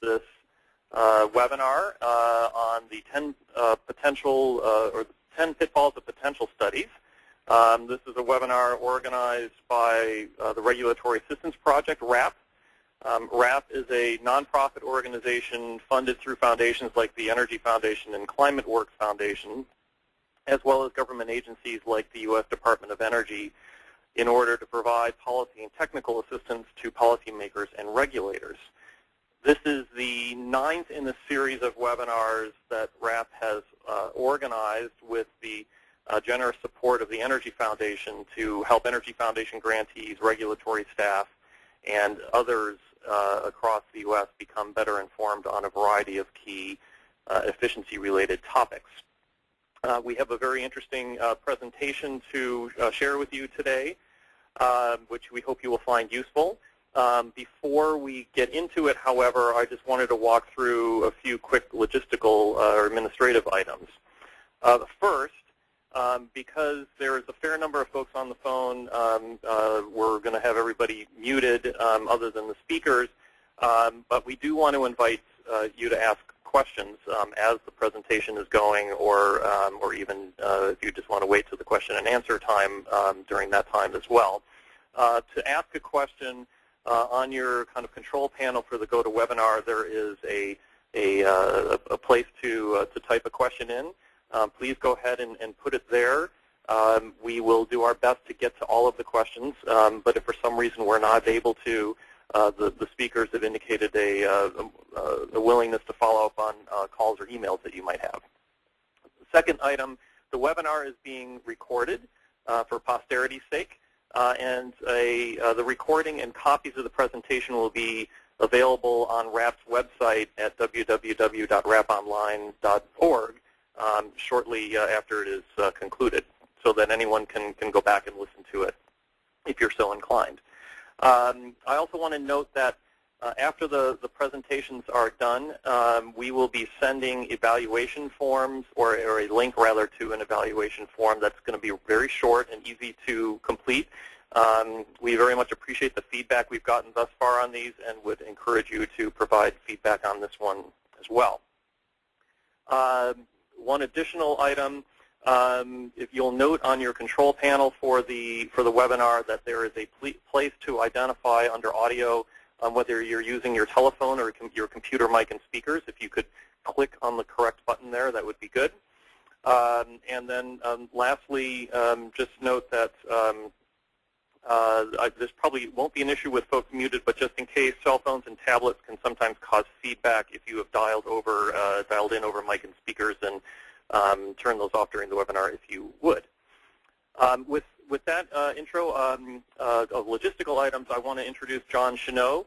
this webinar on the 10 10 Pitfalls of Potential Studies. This is a webinar organized by the Regulatory Assistance Project, RAP. RAP is a nonprofit organization funded through foundations like the Energy Foundation and Climate Works Foundation, as well as government agencies like the U.S. Department of Energy, in order to provide policy and technical assistance to policymakers and regulators. This is the 9th in the series of webinars that RAP has organized with the generous support of the Energy Foundation to help Energy Foundation grantees, regulatory staff, and others across the U.S. become better informed on a variety of key efficiency-related topics. We have a very interesting presentation to share with you today, which we hope you will find useful. Before we get into it, however, I just wanted to walk through a few quick logistical or administrative items. First, because there is a fair number of folks on the phone, we're going to have everybody muted other than the speakers, but we do want to invite you to ask questions as the presentation is going, or even if you just want to wait to the question and answer time during that time as well. To ask a question, on your kind of control panel for the GoToWebinar, there is a place to type a question in. Please go ahead and put it there. We will do our best to get to all of the questions, but if for some reason we're not able to, the speakers have indicated a willingness to follow up on calls or emails that you might have. Second item, the webinar is being recorded for posterity's sake. And the recording and copies of the presentation will be available on RAP's website at www.raponline.org shortly after it is concluded, so that anyone can go back and listen to it if you're so inclined. I also want to note that after the presentations are done, we will be sending evaluation forms, or a link rather to an evaluation form that's going to be very short and easy to complete. We very much appreciate the feedback we've gotten thus far on these and would encourage you to provide feedback on this one as well. One additional item, if you'll note on your control panel for the webinar that there is a place to identify under audio whether you're using your telephone or your computer mic and speakers. If you could click on the correct button there, that would be good. And then lastly, just note that this probably won't be an issue with folks muted, but just in case, cell phones and tablets can sometimes cause feedback if you have dialed in over mic and speakers, and turn those off during the webinar if you would. With that intro of logistical items, I want to introduce John Shenot,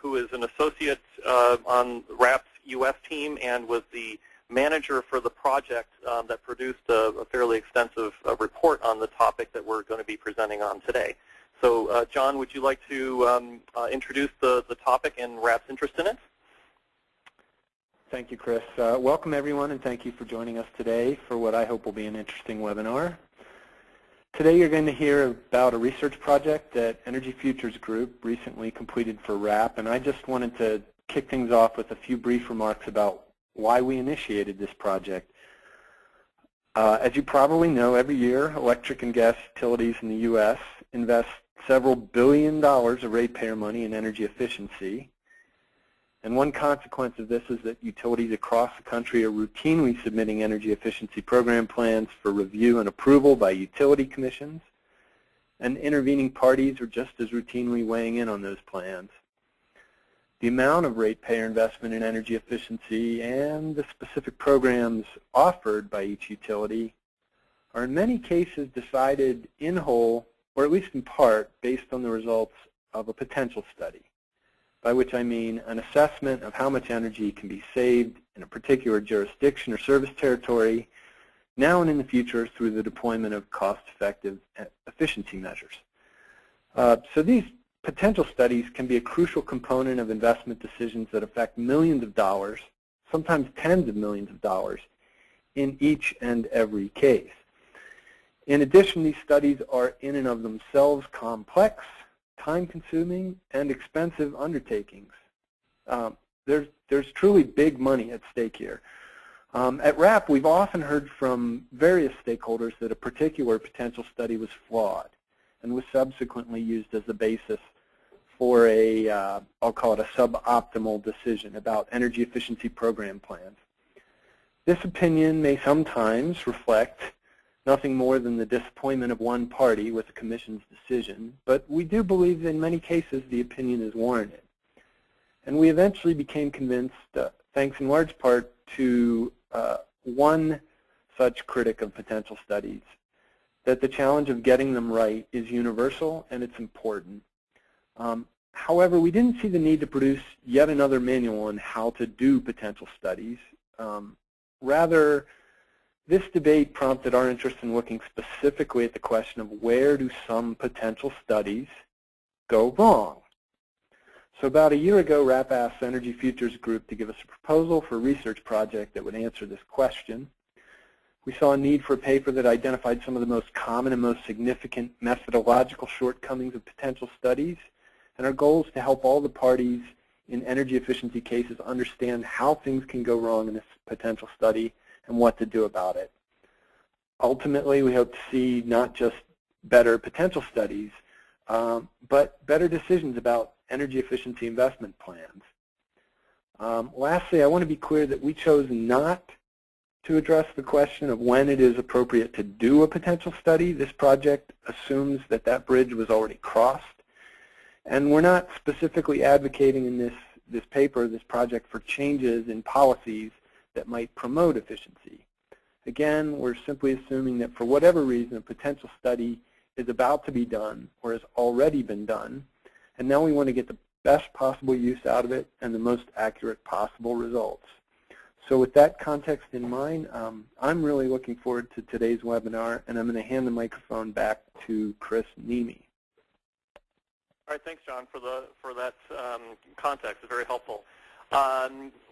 who is an associate on RAP's U.S. team and was the manager for the project that produced a fairly extensive report on the topic that we're going to be presenting on today. So, John, would you like to introduce the topic and RAP's interest in it? Thank you, Chris. Welcome, everyone, and thank you for joining us today for what I hope will be an interesting webinar. Today you're going to hear about a research project that Energy Futures Group recently completed for RAP, and I just wanted to kick things off with a few brief remarks about why we initiated this project. As you probably know, every year electric and gas utilities in the U.S. invest several $billions of ratepayer money in energy efficiency. And one consequence of this is that utilities across the country are routinely submitting energy efficiency program plans for review and approval by utility commissions, and intervening parties are just as routinely weighing in on those plans. The amount of ratepayer investment in energy efficiency and the specific programs offered by each utility are in many cases decided in whole, or at least in part, based on the results of a potential study, by which I mean an assessment of how much energy can be saved in a particular jurisdiction or service territory now and in the future through the deployment of cost-effective efficiency measures. So these potential studies can be a crucial component of investment decisions that affect millions of dollars, sometimes tens of millions of dollars, in each and every case. In addition, these studies are in and of themselves complex, time-consuming, and expensive undertakings. there's truly big money at stake here. At RAP, we've often heard from various stakeholders that a particular potential study was flawed and was subsequently used as the basis for a, I'll call it a suboptimal decision about energy efficiency program plans. This opinion may sometimes reflect nothing more than the disappointment of one party with the Commission's decision, but we do believe that in many cases the opinion is warranted. And we eventually became convinced, thanks in large part to one such critic of potential studies, that the challenge of getting them right is universal and it's important. However, we didn't see the need to produce yet another manual on how to do potential studies. Rather, this debate prompted our interest in looking specifically at the question of where do some potential studies go wrong. So about a year ago, RAP asked Energy Futures Group to give us a proposal for a research project that would answer this question. We saw a need for a paper that identified some of the most common and most significant methodological shortcomings of potential studies, and our goal is to help all the parties in energy efficiency cases understand how things can go wrong in this potential study and what to do about it. Ultimately, we hope to see not just better potential studies, but better decisions about energy efficiency investment plans. Lastly, I want to be clear that we chose not to address the question of when it is appropriate to do a potential study. This project assumes that that bridge was already crossed. And we're not specifically advocating in this paper, this project, for changes in policies that might promote efficiency. Again, we're simply assuming that for whatever reason, a potential study is about to be done or has already been done, and now we want to get the best possible use out of it and the most accurate possible results. So with that context in mind, I'm really looking forward to today's webinar, and I'm going to hand the microphone back to Chris Neme. All right, thanks, John, for that context. It's very helpful.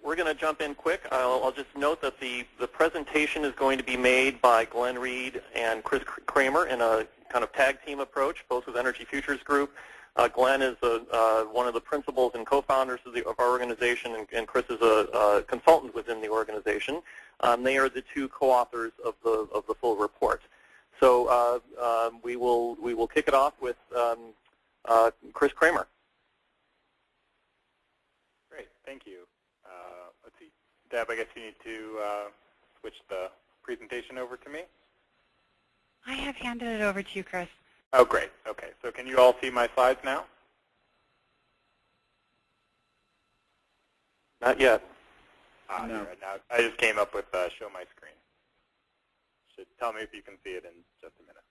We're going to jump in quick. I'll just note that the presentation is going to be made by Glenn Reed and Chris Kramer in a kind of tag team approach, both with Energy Futures Group. Glenn is one of the principals and co-founders of our organization, and Chris is a consultant within the organization. They are the two co-authors of the full report. So we will kick it off with Chris Kramer. Great, thank you. Let's see, Deb, I guess you need to switch the presentation over to me. I have handed it over to you, Chris. Oh, great. Okay, so can you all see my slides now? Not yet. No. Right now. I just came up with show my screen. Should tell me if you can see it in just a minute.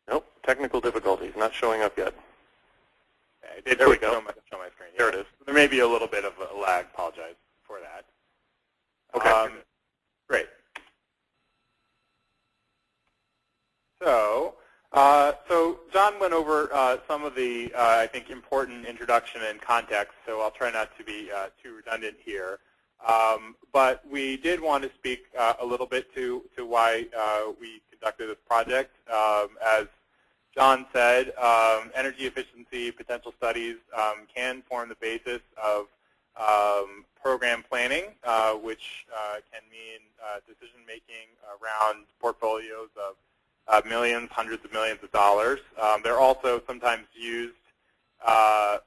Nope, technical difficulties, not showing up yet. There we go. Show my screen. There it is. There may be a little bit of a lag. Apologize for that. Okay. Great. So John went over some of the, I think, important introduction and context, so I'll try not to be too redundant here. But we did want to speak a little bit to why we conducted this project. As John said, energy efficiency potential studies can form the basis of program planning, which can mean decision-making around portfolios of millions, hundreds of millions of dollars. They're also sometimes used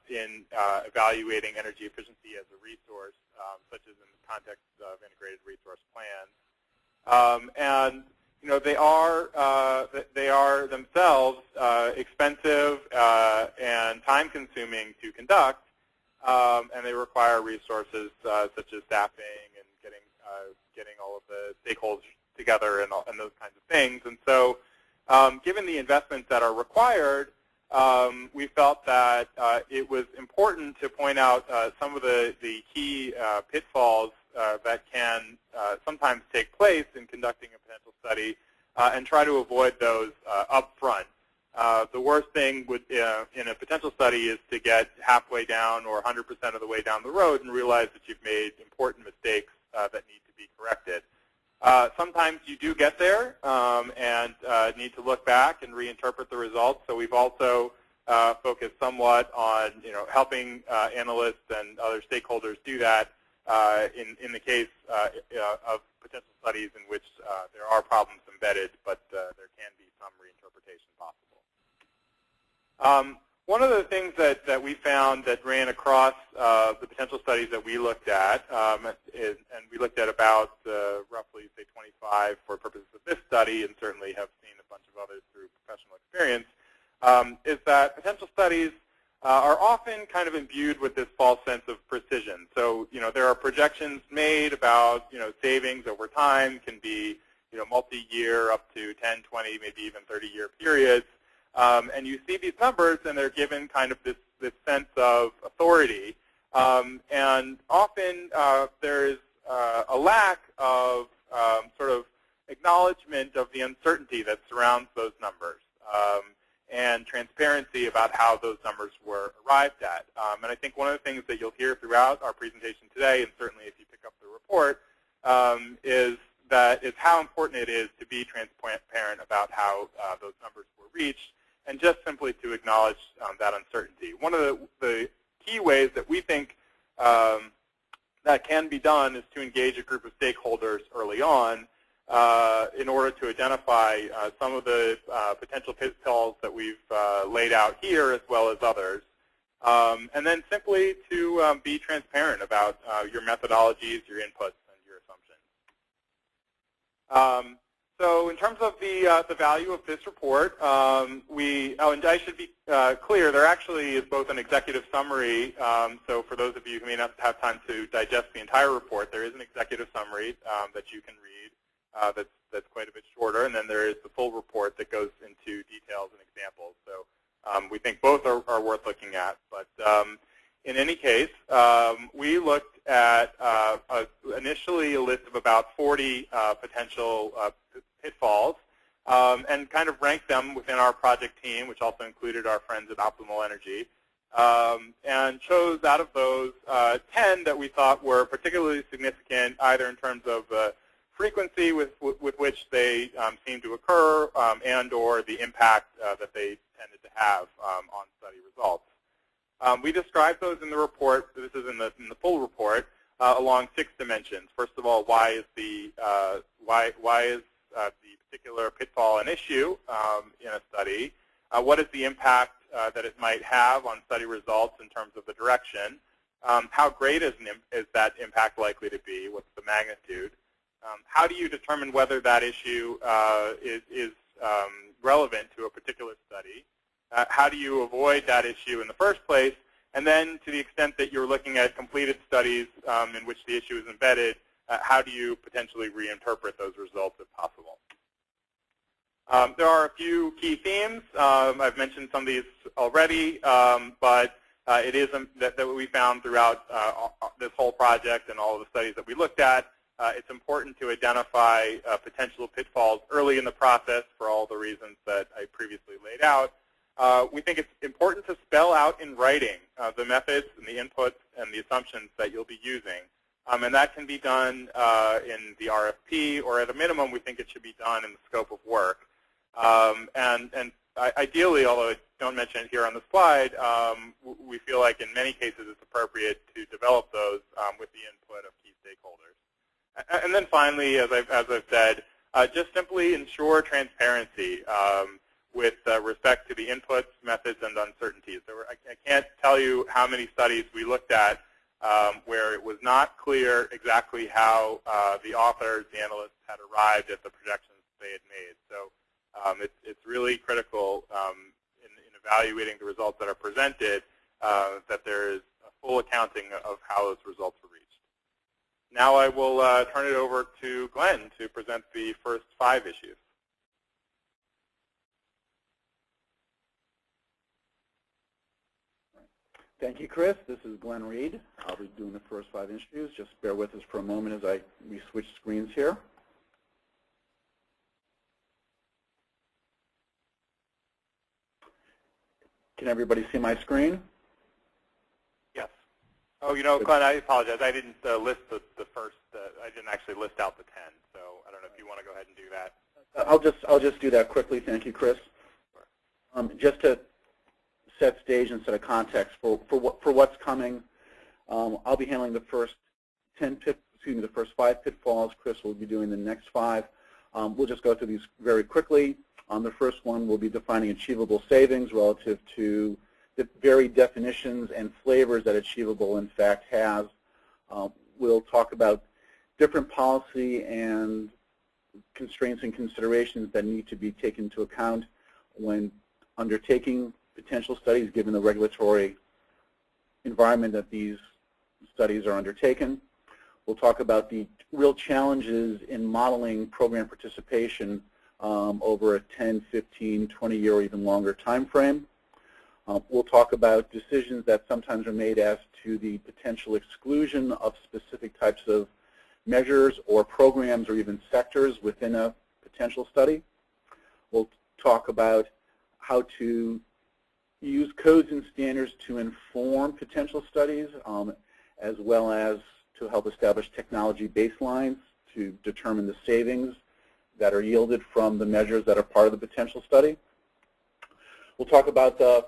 in evaluating energy efficiency as a resource, such as in the context of integrated resource plans. And you know, they are themselves expensive and time-consuming to conduct, and they require resources such as staffing and getting all of the stakeholders together and those kinds of things. And so, given the investments that are required, we felt that it was important to point out some of the key pitfalls that can sometimes take place in conducting a potential study and try to avoid those up front. The worst thing in a potential study is to get halfway down or 100% of the way down the road and realize that you've made important mistakes that need to be corrected. Sometimes you do get there and need to look back and reinterpret the results. So we've also focused somewhat on helping analysts and other stakeholders do that in the case of potential studies in which there are problems embedded, but there can be some reinterpretation possible. One of the things that we found that ran across the potential studies that we looked at, and we looked at about roughly, say, 25 for purposes of this study, and certainly have seen a bunch of others through professional experience, is that potential studies are often kind of imbued with this false sense of precision. So, there are projections made about, savings over time, can be, multi-year up to 10, 20, maybe even 30-year periods. And you see these numbers, and they're given kind of this sense of authority. And often there's a lack of sort of acknowledgement of the uncertainty that surrounds those numbers and transparency about how those numbers were arrived at. And I think one of the things that you'll hear throughout our presentation today, and certainly if you pick up the report, is how important it is to be transparent about how those numbers were reached, and just simply to acknowledge that uncertainty. One of the key ways that we think that can be done is to engage a group of stakeholders early on in order to identify some of the potential pitfalls that we've laid out here, as well as others. And then simply to be transparent about your methodologies, your inputs, and your assumptions. So in terms of the value of this report, and I should be clear, there actually is both an executive summary. So for those of you who may not have time to digest the entire report, there is an executive summary that you can read that's quite a bit shorter. And then there is the full report that goes into details and examples. So we think both are worth looking at. But in any case, we looked at initially a list of about 40 potential pitfalls and kind of ranked them within our project team, which also included our friends at Optimal Energy, and chose out of those 10 that we thought were particularly significant, either in terms of frequency with which they seem to occur and or the impact that they tended to have on study results. We described those in the report. This is in the full report along 6 dimensions. First of all, why is the particular pitfall an issue in a study? What is the impact that it might have on study results in terms of the direction? How great is that impact likely to be? What's the magnitude? How do you determine whether that issue is relevant to a particular study? How do you avoid that issue in the first place? And then to the extent that you're looking at completed studies in which the issue is embedded, how do you potentially reinterpret those results if possible? There are a few key themes. I've mentioned some of these already, but it is that we found throughout this whole project and all of the studies that we looked at. It's important to identify potential pitfalls early in the process for all the reasons that I previously laid out. We think it's important to spell out in writing the methods and the inputs and the assumptions that you'll be using. And that can be done in the RFP, or at a minimum, we think it should be done in the scope of work. And ideally, although I don't mention it here on the slide, we feel like in many cases it's appropriate to develop those with the input of key stakeholders. And then finally, as I've said, just simply ensure transparency with respect to the inputs, methods, and uncertainties. I can't tell you how many studies we looked at where it was not clear exactly how the authors, the analysts, had arrived at the projections they had made. So it's really critical in evaluating the results that are presented that there is a full accounting of how those results were reached. Now I will turn it over to Glenn to present the first 5 issues. Thank you, Chris. This is Glenn Reed. I'll be doing the first 5 issues. Just bear with us for a moment as we switch screens here. Can everybody see my screen? Yes. Oh, Glenn, I apologize. I didn't list the first. I didn't actually list out the 10. So I don't want to go ahead and do that. I'll just do that quickly. Thank you, Chris. Just to set stage and set a context for what's coming, I'll be handling the first 5 pitfalls. Chris will be doing the next 5. We'll just go through these very quickly. The first one will be defining achievable savings relative to the very definitions and flavors that achievable in fact has. We'll talk about different policy and constraints and considerations that need to be taken into account when undertaking potential studies given the regulatory environment that these studies are undertaken. We'll talk about the real challenges in modeling program participation over a 10, 15, 20-year or even longer time frame. We'll talk about decisions that sometimes are made as to the potential exclusion of specific types of measures or programs or even sectors within a potential study. We'll talk about how to use codes and standards to inform potential studies, as well as to help establish technology baselines to determine the savings that are yielded from the measures that are part of the potential study. We'll talk about the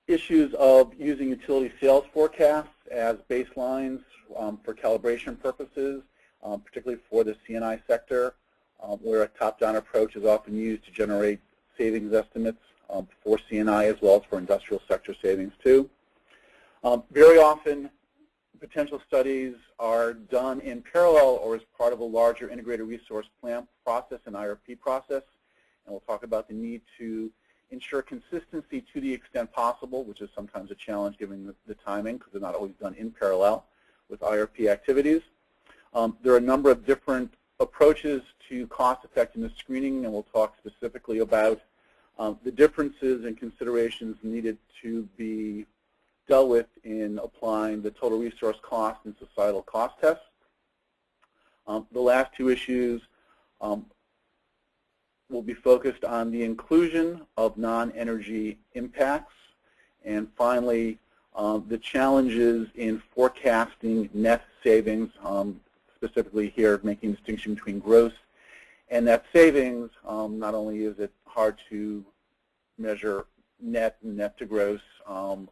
issues of using utility sales forecasts as baselines for calibration purposes, particularly for the C&I sector, where a top-down approach is often used to generate savings estimates for C&I as well as for industrial sector savings too. Very often, potential studies are done in parallel or as part of a larger integrated resource plan process and IRP process, and we'll talk about the need to ensure consistency to the extent possible, which is sometimes a challenge given the timing because they're not always done in parallel with IRP activities. There are a number of different approaches to cost-effectiveness screening, and we'll talk specifically about the differences and considerations needed to be dealt with in applying the total resource cost and societal cost tests. The last 2 issues will be focused on the inclusion of non-energy impacts, and finally, the challenges in forecasting net savings, specifically here making a distinction between gross and net savings. Not only is it hard to measure net and net to gross,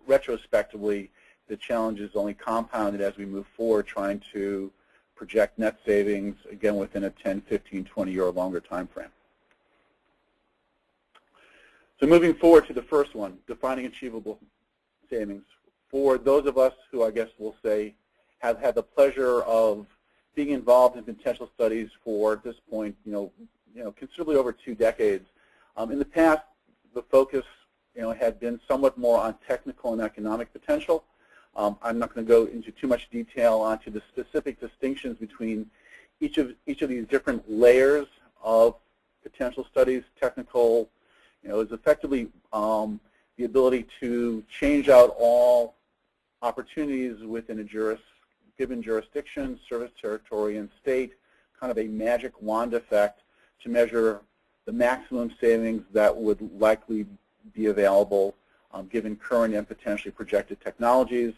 retrospectively, the challenge is only compounded as we move forward trying to project net savings, again, within a 10, 15, 20-year or longer time frame. So moving forward to the first one, defining achievable savings. For those of us who I guess we'll say have had the pleasure of being involved in potential studies for at this point, considerably over 2 decades. In the past, the focus, had been somewhat more on technical and economic potential. I'm not going to go into too much detail onto the specific distinctions between each of these different layers of potential studies. Technical, is effectively the ability to change out all opportunities within a given jurisdiction, service territory, and state, kind of a magic wand effect to measure the maximum savings that would likely be available given current and potentially projected technologies.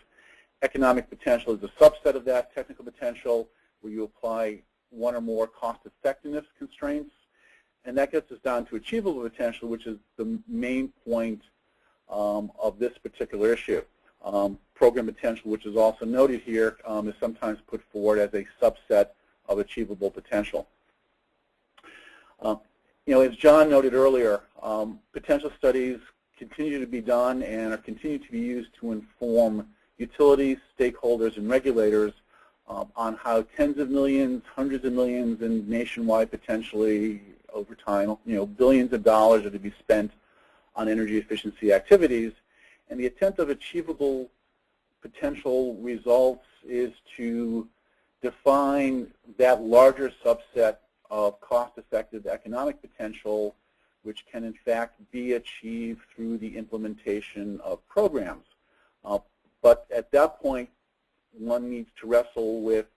Economic potential is a subset of that. Technical potential, where you apply one or more cost-effectiveness constraints. And that gets us down to achievable potential, which is the main point of this particular issue. Program potential, which is also noted here, is sometimes put forward as a subset of achievable potential. As John noted earlier, potential studies continue to be done and are continuing to be used to inform utilities, stakeholders, and regulators on how tens of millions, hundreds of millions, and nationwide potentially over time, billions of dollars are to be spent on energy efficiency activities. And the attempt of achievable potential results is to define that larger subset of cost-effective economic potential, which can in fact be achieved through the implementation of programs. But at that point, one needs to wrestle with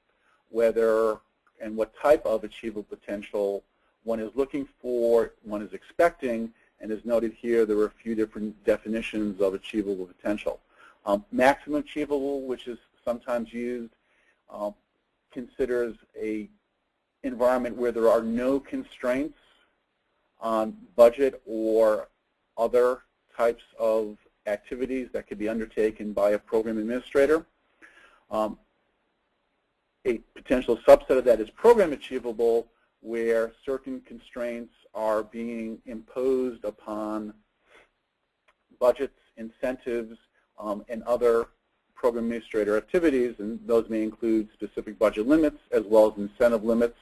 whether and what type of achievable potential one is looking for, one is expecting, and as noted here, there are a few different definitions of achievable potential. Maximum achievable, which is sometimes used, considers a environment where there are no constraints on budget or other types of activities that could be undertaken by a program administrator. A potential subset of that is program achievable, where certain constraints are being imposed upon budgets, incentives, and other program administrator activities, and those may include specific budget limits as well as incentive limits.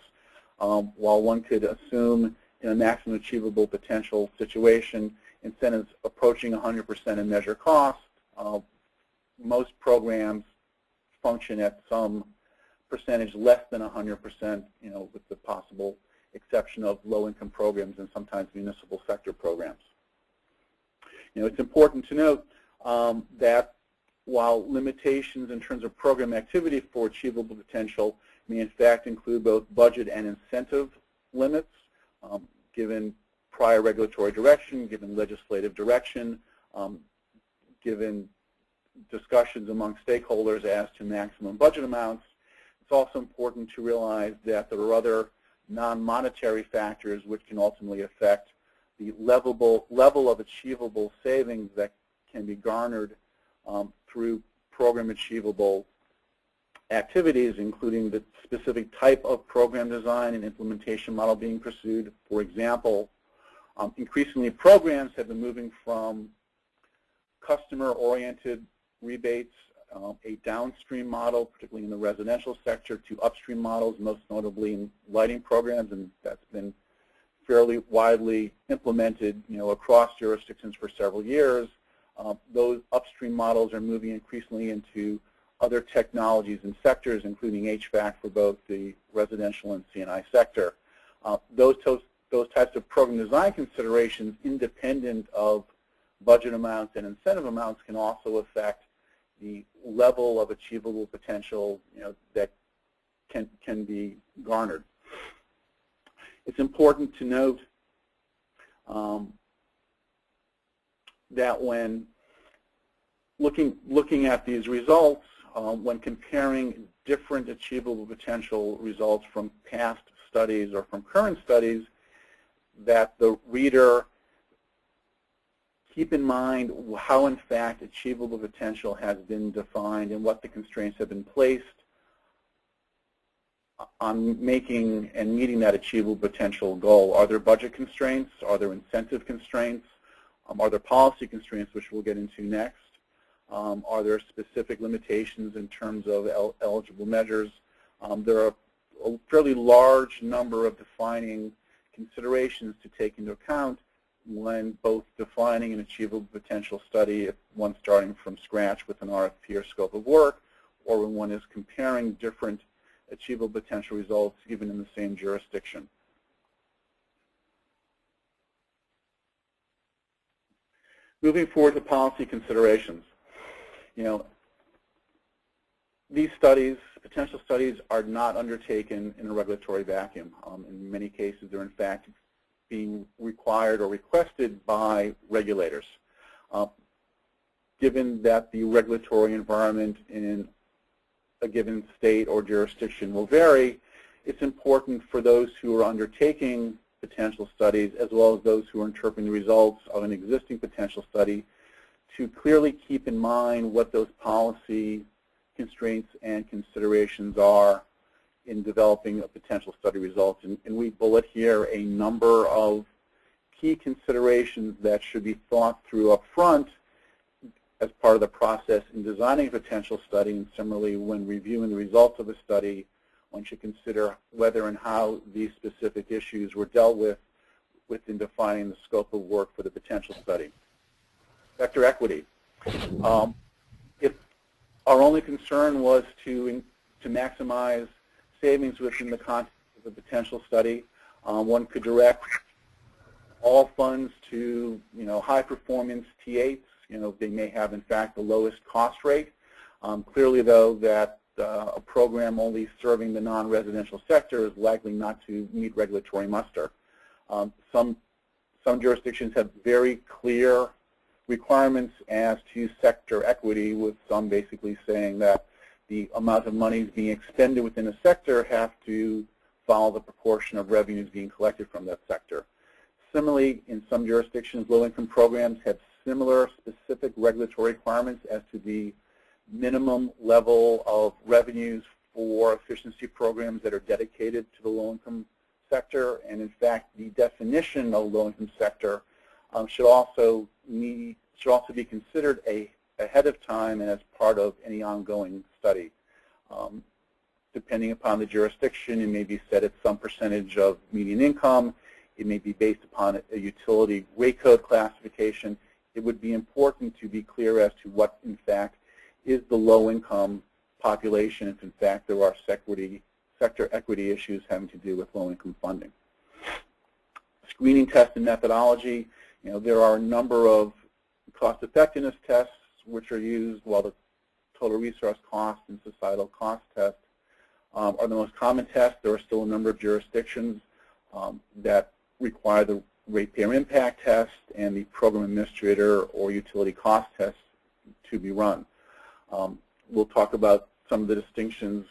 While one could assume in a maximum achievable potential situation incentives approaching 100% and measure cost, most programs function at some percentage less than 100%, with the possible exception of low-income programs and sometimes municipal sector programs. It's important to note that while limitations in terms of program activity for achievable potential may in fact include both budget and incentive limits, given prior regulatory direction, given legislative direction, given discussions among stakeholders as to maximum budget amounts, it's also important to realize that there are other non-monetary factors which can ultimately affect the level of achievable savings that can be garnered through program achievable activities, including the specific type of program design and implementation model being pursued. For example, increasingly programs have been moving from customer-oriented rebates, a downstream model, particularly in the residential sector, to upstream models, most notably in lighting programs, and that's been fairly widely implemented, across jurisdictions for several years. Those upstream models are moving increasingly into other technologies and sectors, including HVAC for both the residential and C&I sector. Those types of program design considerations, independent of budget amounts and incentive amounts, can also affect the level of achievable potential that can be garnered. It's important to note that when looking at these results, when comparing different achievable potential results from past studies or from current studies, that the reader keep in mind how, in fact, achievable potential has been defined and what the constraints have been placed on making and meeting that achievable potential goal. Are there budget constraints? Are there incentive constraints? Are there policy constraints, which we'll get into next? Are there specific limitations in terms of eligible measures? There are a fairly large number of defining considerations to take into account when both defining an achievable potential study, if one's starting from scratch with an RFP or scope of work, or when one is comparing different achievable potential results even in the same jurisdiction. Moving forward to policy considerations. These studies, potential studies, are not undertaken in a regulatory vacuum. In many cases, they're in fact being required or requested by regulators. Given that the regulatory environment in a given state or jurisdiction will vary, it's important for those who are undertaking potential studies, as well as those who are interpreting the results of an existing potential study, to clearly keep in mind what those policy constraints and considerations are in developing a potential study results. And we bullet here a number of key considerations that should be thought through up front as part of the process in designing a potential study, and similarly when reviewing the results of a study, one should consider whether and how these specific issues were dealt with within defining the scope of work for the potential study. Sector equity. If our only concern was to maximize savings within the context of the potential study, one could direct all funds to high-performance T8s. They may have, in fact, the lowest cost rate. Clearly, though, that a program only serving the non-residential sector is likely not to meet regulatory muster. Some jurisdictions have very clear requirements as to sector equity, with some basically saying that the amount of money being expended within a sector have to follow the proportion of revenues being collected from that sector. Similarly, in some jurisdictions, low-income programs have similar specific regulatory requirements as to the minimum level of revenues for efficiency programs that are dedicated to the low-income sector. And in fact, the definition of low-income sector should also be considered ahead of time and as part of any ongoing study. Depending upon the jurisdiction, it may be set at some percentage of median income. It may be based upon a utility rate code classification. It would be important to be clear as to what, in fact, is the low-income population if, in fact, there are sector equity issues having to do with low-income funding. Screening test and methodology. There are a number of cost-effectiveness tests which are used, while the total resource cost and societal cost tests are the most common tests. There are still a number of jurisdictions that require the ratepayer impact test and the program administrator or utility cost test to be run. We'll talk about some of the distinctions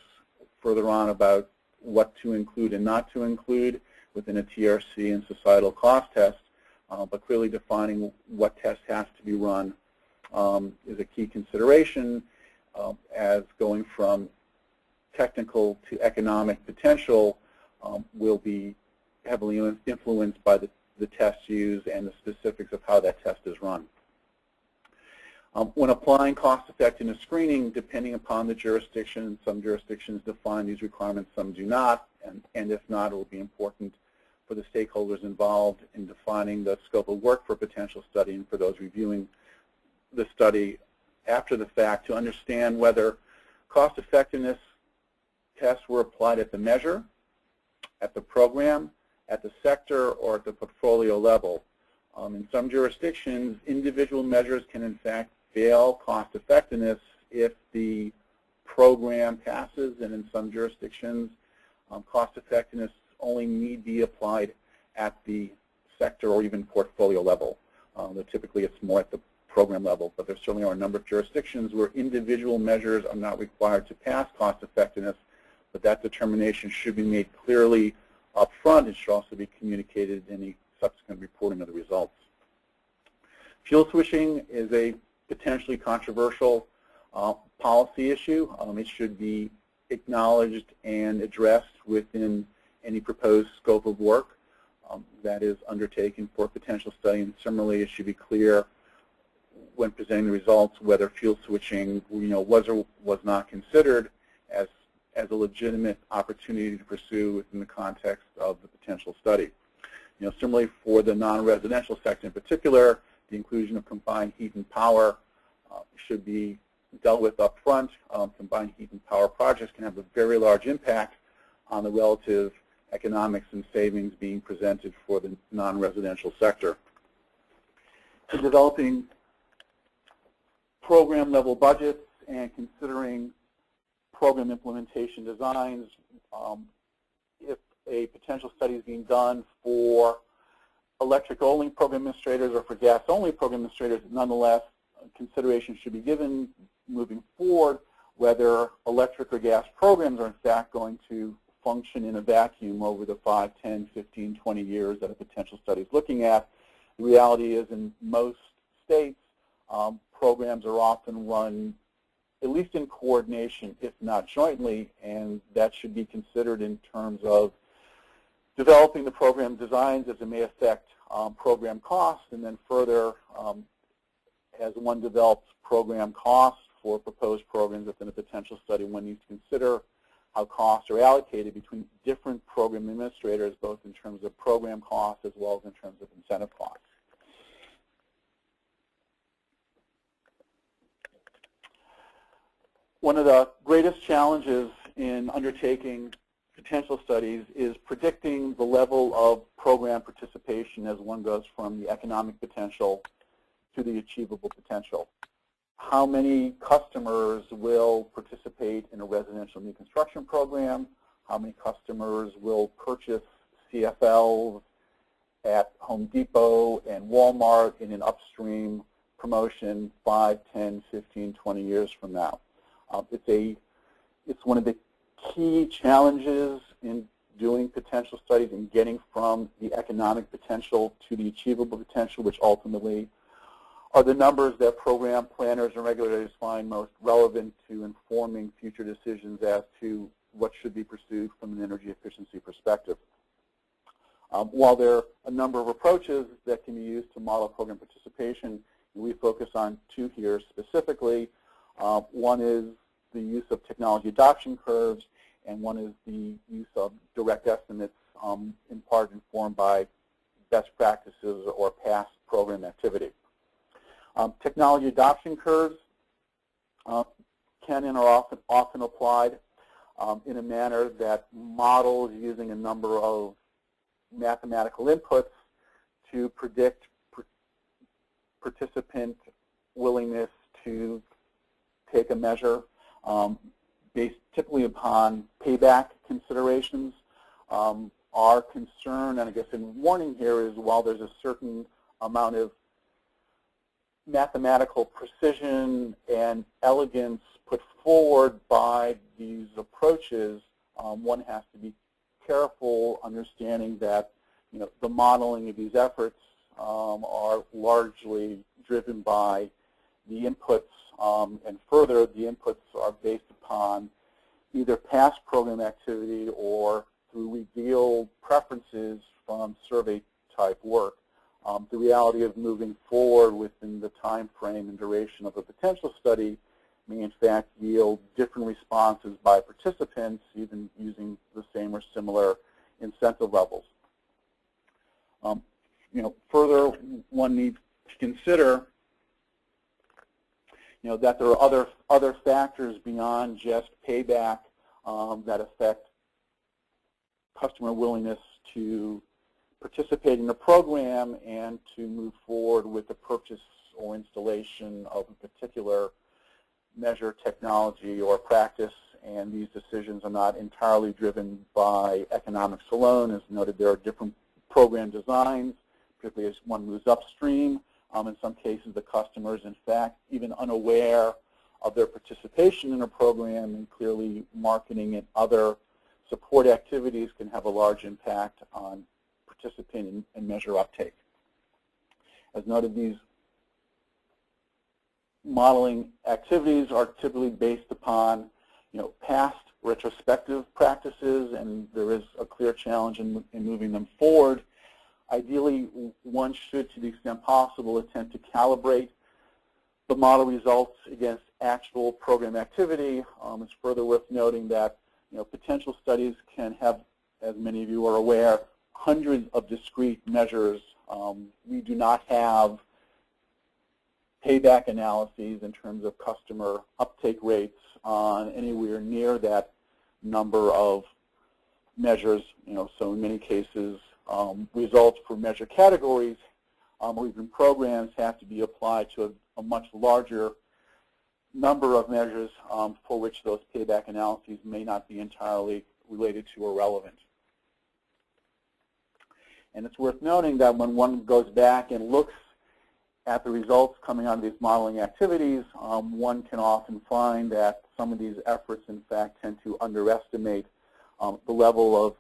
further on about what to include and not to include within a TRC and societal cost test, but clearly defining what test has to be run is a key consideration, as going from technical to economic potential will be heavily influenced by the tests used and the specifics of how that test is run. When applying cost-effectiveness screening, depending upon the jurisdiction, some jurisdictions define these requirements, some do not, and if not, it will be important for the stakeholders involved in defining the scope of work for a potential study and for those reviewing the study after the fact to understand whether cost-effectiveness tests were applied at the measure, at the program, at the sector, or at the portfolio level. In some jurisdictions, individual measures can in fact fail cost-effectiveness if the program passes, and in some jurisdictions, cost-effectiveness only need be applied at the sector or even portfolio level. Typically, it's more at the program level, but there certainly are a number of jurisdictions where individual measures are not required to pass cost-effectiveness, but that determination should be made clearly up front and should also be communicated in the subsequent reporting of the results. Fuel switching is a potentially controversial policy issue. It should be acknowledged and addressed within any proposed scope of work that is undertaken for a potential study. And similarly, it should be clear when presenting the results whether fuel switching was or was not considered as a legitimate opportunity to pursue within the context of the potential study. Similarly, for the non-residential sector in particular, the inclusion of combined heat and power should be dealt with up front. Combined heat and power projects can have a very large impact on the relative economics and savings being presented for the non-residential sector. In developing program-level budgets and considering program implementation designs, if a potential study is being done for electric-only program administrators or for gas-only program administrators, nonetheless, consideration should be given moving forward whether electric or gas programs are in fact going to function in a vacuum over the 5, 10, 15, 20 years that a potential study is looking at. The reality is in most states, programs are often run at least in coordination, if not jointly, and that should be considered in terms of developing the program designs as it may affect program costs, and then further, as one develops program costs for proposed programs within a potential study, one needs to consider how costs are allocated between different program administrators, both in terms of program costs as well as in terms of incentive costs. One of the greatest challenges in undertaking potential studies is predicting the level of program participation as one goes from the economic potential to the achievable potential. How many customers will participate in a residential new construction program? How many customers will purchase CFLs at Home Depot and Walmart in an upstream promotion 5, 10, 15, 20 years from now? It's one of the key challenges in doing potential studies and getting from the economic potential to the achievable potential, which ultimately are the numbers that program planners and regulators find most relevant to informing future decisions as to what should be pursued from an energy efficiency perspective. While there are a number of approaches that can be used to model program participation, we focus on two here specifically. One is the use of technology adoption curves, and one is the use of direct estimates, in part informed by best practices or past program activity. Technology adoption curves can and are often applied in a manner that models using a number of mathematical inputs to predict participant willingness to take a measure based typically upon payback considerations. Our concern, and I guess in warning here, is while there's a certain amount of mathematical precision and elegance put forward by these approaches, one has to be careful understanding that the modeling of these efforts are largely driven by the inputs, and further, the inputs are based upon either past program activity or through revealed preferences from survey-type work. The reality of moving forward within the time frame and duration of a potential study may in fact yield different responses by participants, even using the same or similar incentive levels. Further, one needs to consider that there are other factors beyond just payback that affect customer willingness to participate in the program and to move forward with the purchase or installation of a particular measure, technology, or practice, and these decisions are not entirely driven by economics alone. As noted, there are different program designs, particularly as one moves upstream. In some cases, the customer is in fact even unaware of their participation in a program, and clearly marketing and other support activities can have a large impact on participant and measure uptake. As noted, these modeling activities are typically based upon past retrospective practices, and there is a clear challenge in moving them forward. Ideally, one should, to the extent possible, attempt to calibrate the model results against actual program activity. It's further worth noting that potential studies can have, as many of you are aware, hundreds of discrete measures. We do not have payback analyses in terms of customer uptake rates on anywhere near that number of measures. So in many cases, results for measure categories or even programs have to be applied to a much larger number of measures for which those payback analyses may not be entirely related to or relevant. And it's worth noting that when one goes back and looks at the results coming out of these modeling activities, one can often find that some of these efforts, in fact, tend to underestimate the level of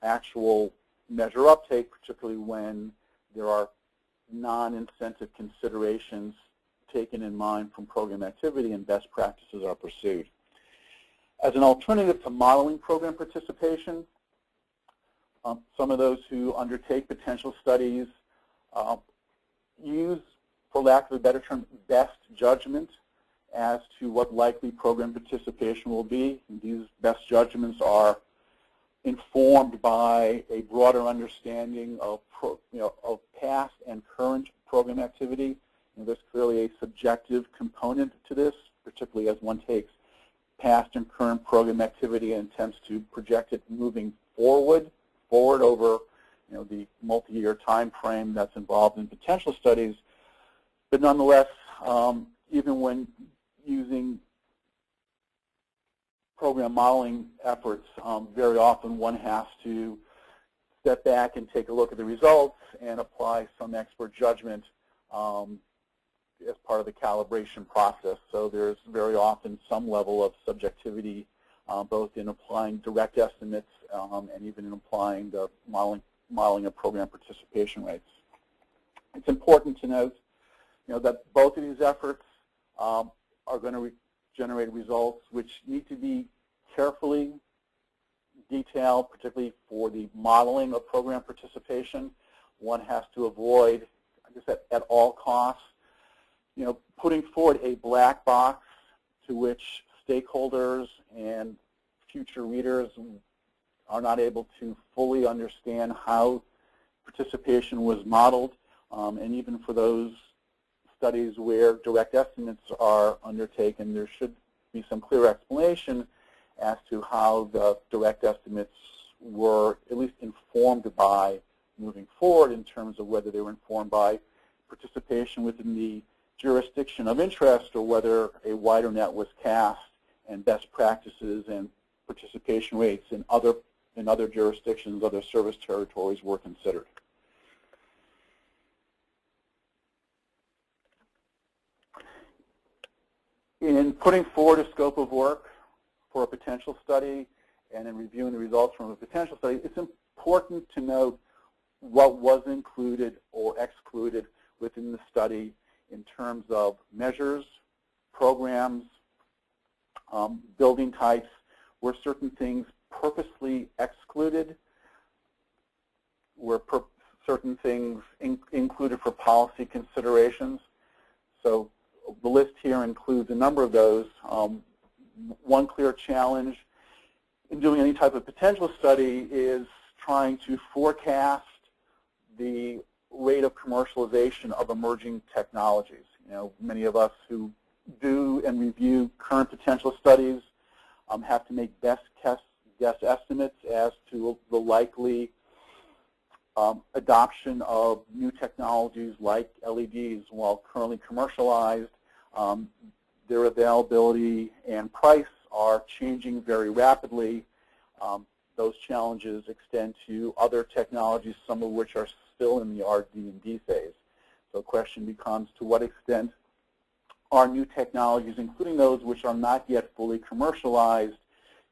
actual measure uptake, particularly when there are non-incentive considerations taken in mind from program activity and best practices are pursued. As an alternative to modeling program participation, some of those who undertake potential studies use, for lack of a better term, best judgment as to what likely program participation will be. And these best judgments are informed by a broader understanding of past and current program activity. There's clearly a subjective component to this, particularly as one takes past and current program activity and attempts to project it moving forward over the multi-year time frame that's involved in potential studies. But nonetheless, even when using program modeling efforts, very often one has to step back and take a look at the results and apply some expert judgment as part of the calibration process. So there's very often some level of subjectivity both in applying direct estimates and even in applying the modeling of program participation rates. It's important to note, that both of these efforts are going to generate results which need to be carefully detailed, particularly for the modeling of program participation. One has to avoid, just at all costs, putting forward a black box to which stakeholders and future readers are not able to fully understand how participation was modeled. And even for those studies where direct estimates are undertaken, there should be some clear explanation as to how the direct estimates were at least informed by moving forward, in terms of whether they were informed by participation within the jurisdiction of interest or whether a wider net was cast and best practices and participation rates in other jurisdictions, other service territories were considered. In putting forward a scope of work for a potential study and in reviewing the results from a potential study, it's important to note what was included or excluded within the study in terms of measures, programs, building types. Were certain things purposely excluded? Were certain things included for policy considerations? So the list here includes a number of those. One clear challenge in doing any type of potential study is trying to forecast the rate of commercialization of emerging technologies. Many of us who do and review current potential studies have to make best guess estimates as to the likely adoption of new technologies like LEDs. While currently commercialized, their availability and price are changing very rapidly. Those challenges extend to other technologies, some of which are still in the R&D phase. So the question becomes, to what extent are new technologies, including those which are not yet fully commercialized,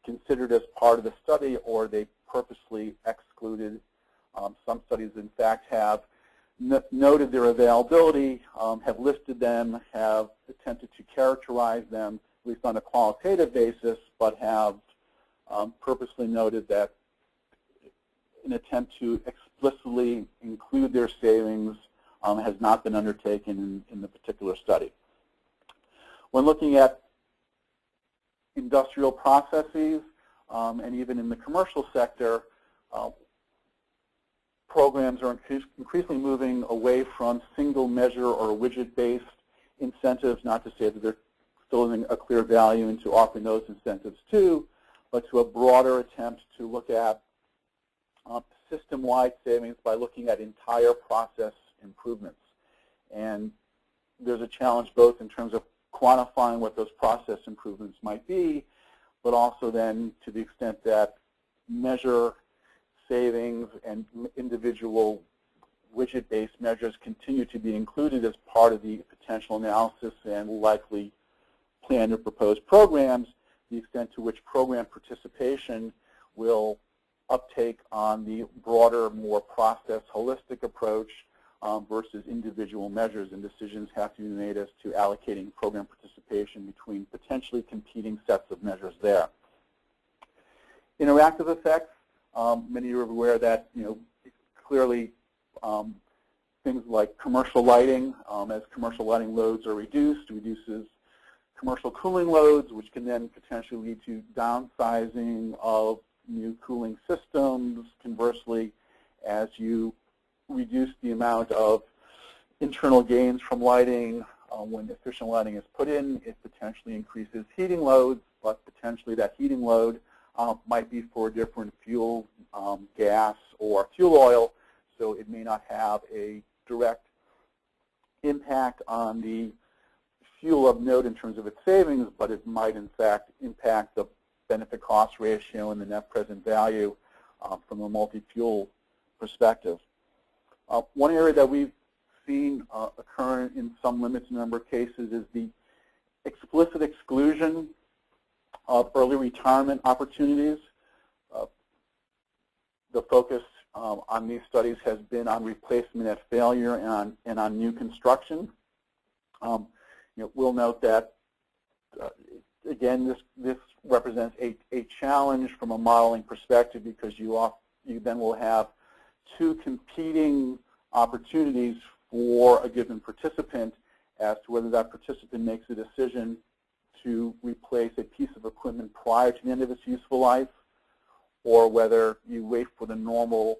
considered as part of the study, or are they purposely excluded? Some studies, in fact, have noted their availability, have listed them, have attempted to characterize them, at least on a qualitative basis, but have purposely noted that an attempt to explicitly include their savings has not been undertaken in the particular study. When looking at industrial processes, and even in the commercial sector, programs are increasingly moving away from single measure or widget-based incentives, not to say that there still isn't a clear value into offering those incentives too, but to a broader attempt to look at system-wide savings by looking at entire process improvements. And there's a challenge both in terms of quantifying what those process improvements might be, but also then to the extent that measure savings and individual widget-based measures continue to be included as part of the potential analysis and will likely plan or propose programs, the extent to which program participation will uptake on the broader, more process holistic approach versus individual measures, and decisions have to be made as to allocating program participation between potentially competing sets of measures there. Interactive effects, many are aware that clearly things like commercial lighting, as commercial lighting loads are reduces commercial cooling loads, which can then potentially lead to downsizing of new cooling systems. Conversely, as you reduce the amount of internal gains from lighting, when efficient lighting is put in, it potentially increases heating loads, but potentially that heating load might be for a different fuel, gas, or fuel oil, so it may not have a direct impact on the fuel of note in terms of its savings, but it might in fact impact the benefit-cost ratio and the net present value from a multi-fuel perspective. One area that we've seen occur in some limited number of cases is the explicit exclusion of early retirement opportunities. the focus on these studies has been on replacement at failure and on new construction. We'll note that, again, this represents a challenge from a modeling perspective because you then will have two competing opportunities for a given participant as to whether that participant makes a decision to replace a piece of equipment prior to the end of its useful life, or whether you wait for the normal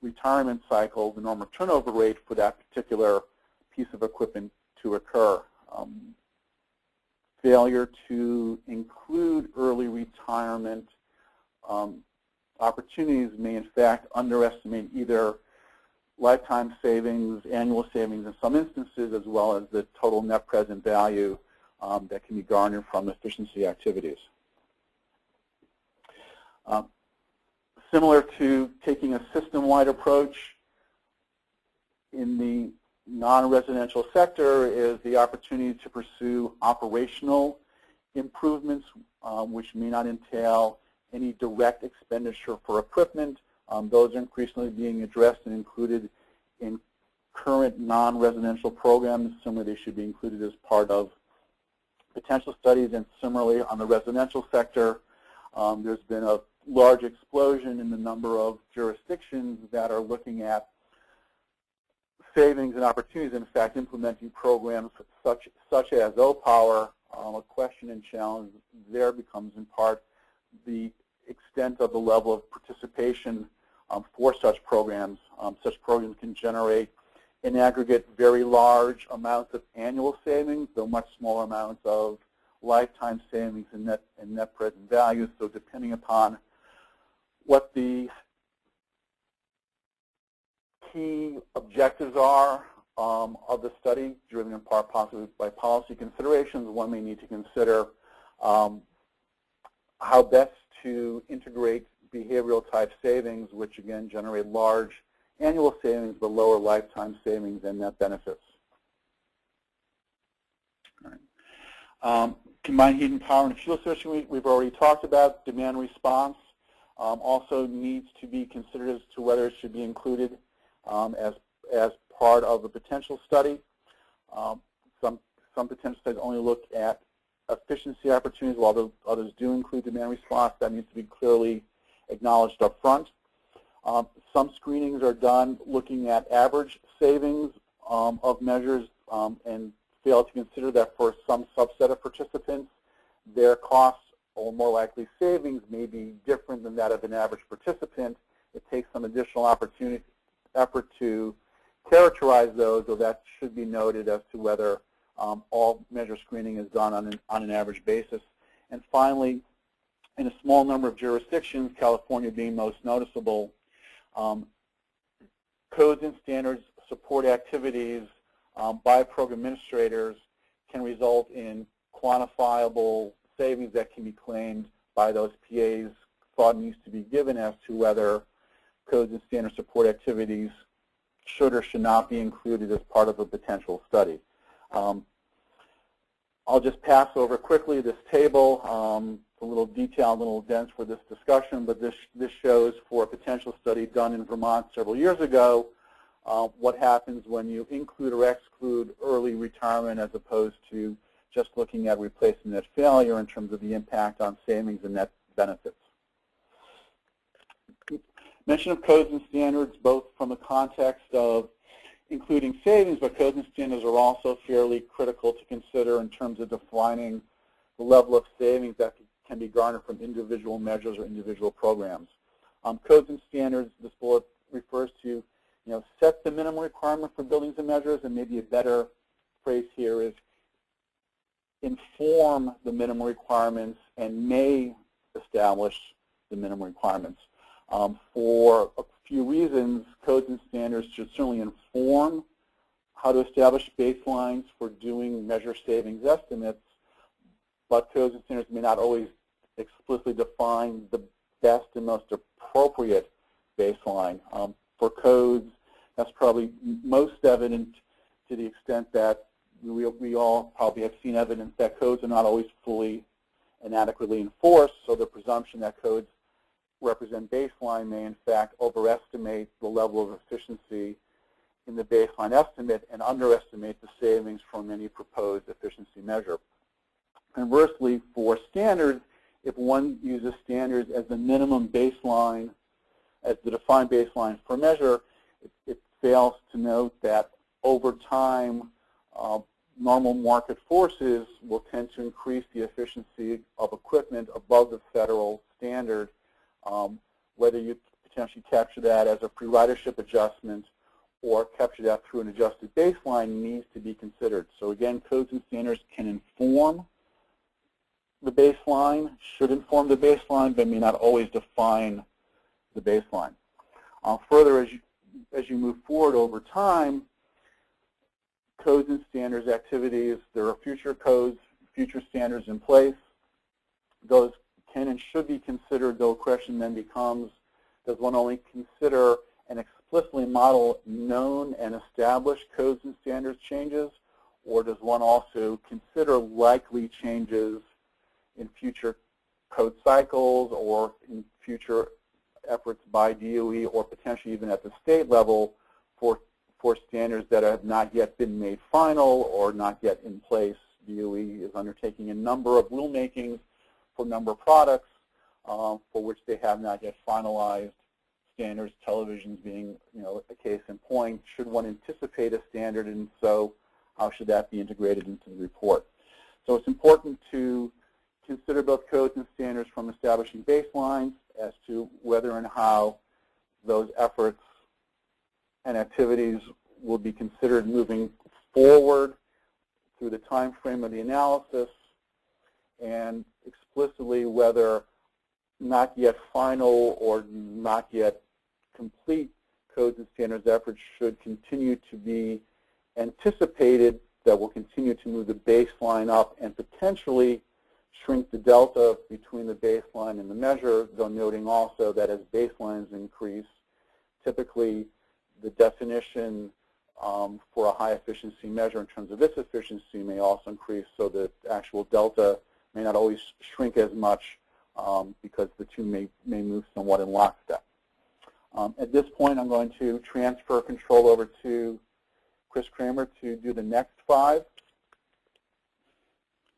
retirement cycle, the normal turnover rate for that particular piece of equipment to occur. Failure to include early retirement opportunities may in fact underestimate either lifetime savings, annual savings in some instances, as well as the total net present value that can be garnered from efficiency activities. Similar to taking a system-wide approach, in the non-residential sector is the opportunity to pursue operational improvements, which may not entail any direct expenditure for equipment. Those are increasingly being addressed and included in current non-residential programs. Similarly, they should be included as part of potential studies. And similarly, on the residential sector, there's been a large explosion in the number of jurisdictions that are looking at savings and opportunities, in fact, implementing programs such as O-Power. A question and challenge there becomes in part the extent of the level of participation for such programs. Such programs can generate, in aggregate, very large amounts of annual savings, though much smaller amounts of lifetime savings and net present value. So depending upon what the key objectives are of the study, driven in part possibly by policy considerations, one may need to consider how best to integrate behavioral type savings, which again generate large annual savings but lower lifetime savings and net benefits. All right. Combined heat and power and fuel efficiency we've already talked about. Demand response also needs to be considered as to whether it should be included as part of a potential study. Some potential studies only look at efficiency opportunities, while others do include demand response. That needs to be clearly acknowledged up front. Some screenings are done looking at average savings of measures and fail to consider that for some subset of participants, their costs or more likely savings may be different than that of an average participant. It takes some additional effort to characterize those, though that should be noted as to whether all measure screening is done on an average basis. And finally, in a small number of jurisdictions, California being most noticeable, codes and standards support activities by program administrators can result in quantifiable savings that can be claimed by those PAs. Thought needs to be given as to whether codes and standard support activities should or should not be included as part of a potential study. I'll just pass over quickly this table. A little detailed, a little dense for this discussion, but this shows for a potential study done in Vermont several years ago what happens when you include or exclude early retirement as opposed to just looking at replacement at failure in terms of the impact on savings and net benefits. Mention of codes and standards, both from the context of including savings, but codes and standards are also fairly critical to consider in terms of defining the level of savings that can be garnered from individual measures or individual programs. Codes and standards, this bullet refers to, set the minimum requirement for buildings and measures, and maybe a better phrase here is inform the minimum requirements and may establish the minimum requirements. For a few reasons, codes and standards should certainly inform how to establish baselines for doing measure savings estimates, but codes and standards may not always explicitly define the best and most appropriate baseline. For codes, that's probably most evident to the extent that we all probably have seen evidence that codes are not always fully and adequately enforced, so the presumption that codes represent baseline may in fact overestimate the level of efficiency in the baseline estimate and underestimate the savings from any proposed efficiency measure. Conversely, for standards, if one uses standards as the minimum baseline, as the defined baseline for measure, it fails to note that over time, normal market forces will tend to increase the efficiency of equipment above the federal standard. Whether you potentially capture that as a pre-ridership adjustment or capture that through an adjusted baseline needs to be considered. So again, codes and standards can inform the baseline, should inform the baseline, but may not always define the baseline. Further, as you move forward over time, codes and standards activities, there are future codes, future standards in place. Those can and should be considered, though. Question then becomes, does one only consider and explicitly model known and established codes and standards changes, or does one also consider likely changes in future code cycles or in future efforts by DOE or potentially even at the state level for standards that have not yet been made final or not yet in place? DOE is undertaking a number of rulemakings for a number of products for which they have not yet finalized standards, televisions being a case in point. Should one anticipate a standard, and so how should that be integrated into the report? So it's important to consider both codes and standards from establishing baselines as to whether and how those efforts and activities will be considered moving forward through the time frame of the analysis, and explicitly whether not yet final or not yet complete codes and standards efforts should continue to be anticipated that will continue to move the baseline up and potentially shrink the delta between the baseline and the measure, though noting also that as baselines increase, typically the definition for a high efficiency measure in terms of its efficiency may also increase, so that actual delta may not always shrink as much because the two may move somewhat in lockstep. At this point, I'm going to transfer control over to Chris Kramer to do the next 5.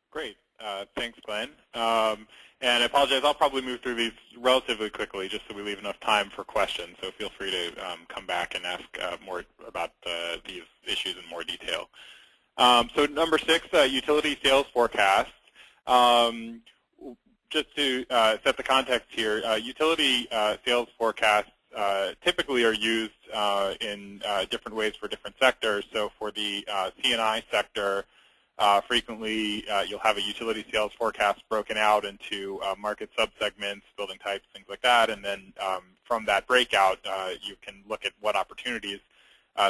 Great. Thanks, Glenn. And I apologize, I'll probably move through these relatively quickly just so we leave enough time for questions. So feel free to come back and ask more about these issues in more detail. So number 6, utility sales forecast. Just to set the context here, utility sales forecasts typically are used in different ways for different sectors. So for the C&I sector, frequently you'll have a utility sales forecast broken out into market subsegments, building types, things like that, and then from that breakout you can look at what opportunities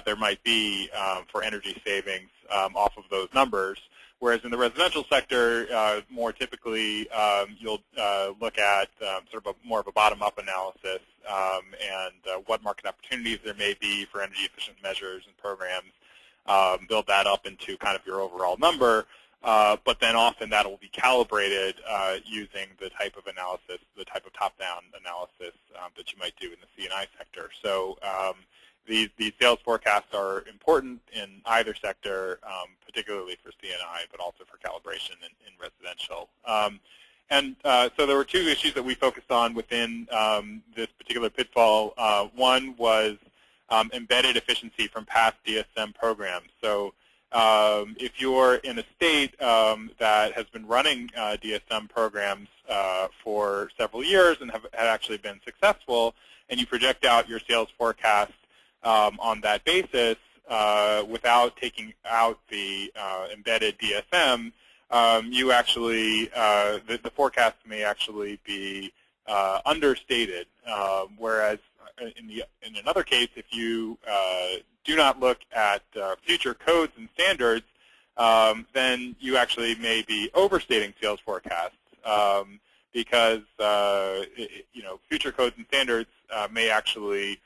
there might be for energy savings off of those numbers. Whereas in the residential sector, more typically you'll look at sort of more of a bottom-up analysis and what market opportunities there may be for energy efficient measures and programs. Build that up into kind of your overall number, but then often that will be calibrated using the type of analysis, the type of top-down analysis that you might do in the C&I sector. So these sales forecasts are important in either sector, particularly for C&I, but also for calibration in residential. So there were 2 issues that we focused on within this particular pitfall. One was embedded efficiency from past DSM programs. So if you're in a state that has been running DSM programs for several years and have actually been successful, and you project out your sales forecast on that basis without taking out the embedded DSM, you actually, the forecast may actually be understated, whereas in another case, if you do not look at future codes and standards, then you actually may be overstating sales forecasts because future codes and standards may actually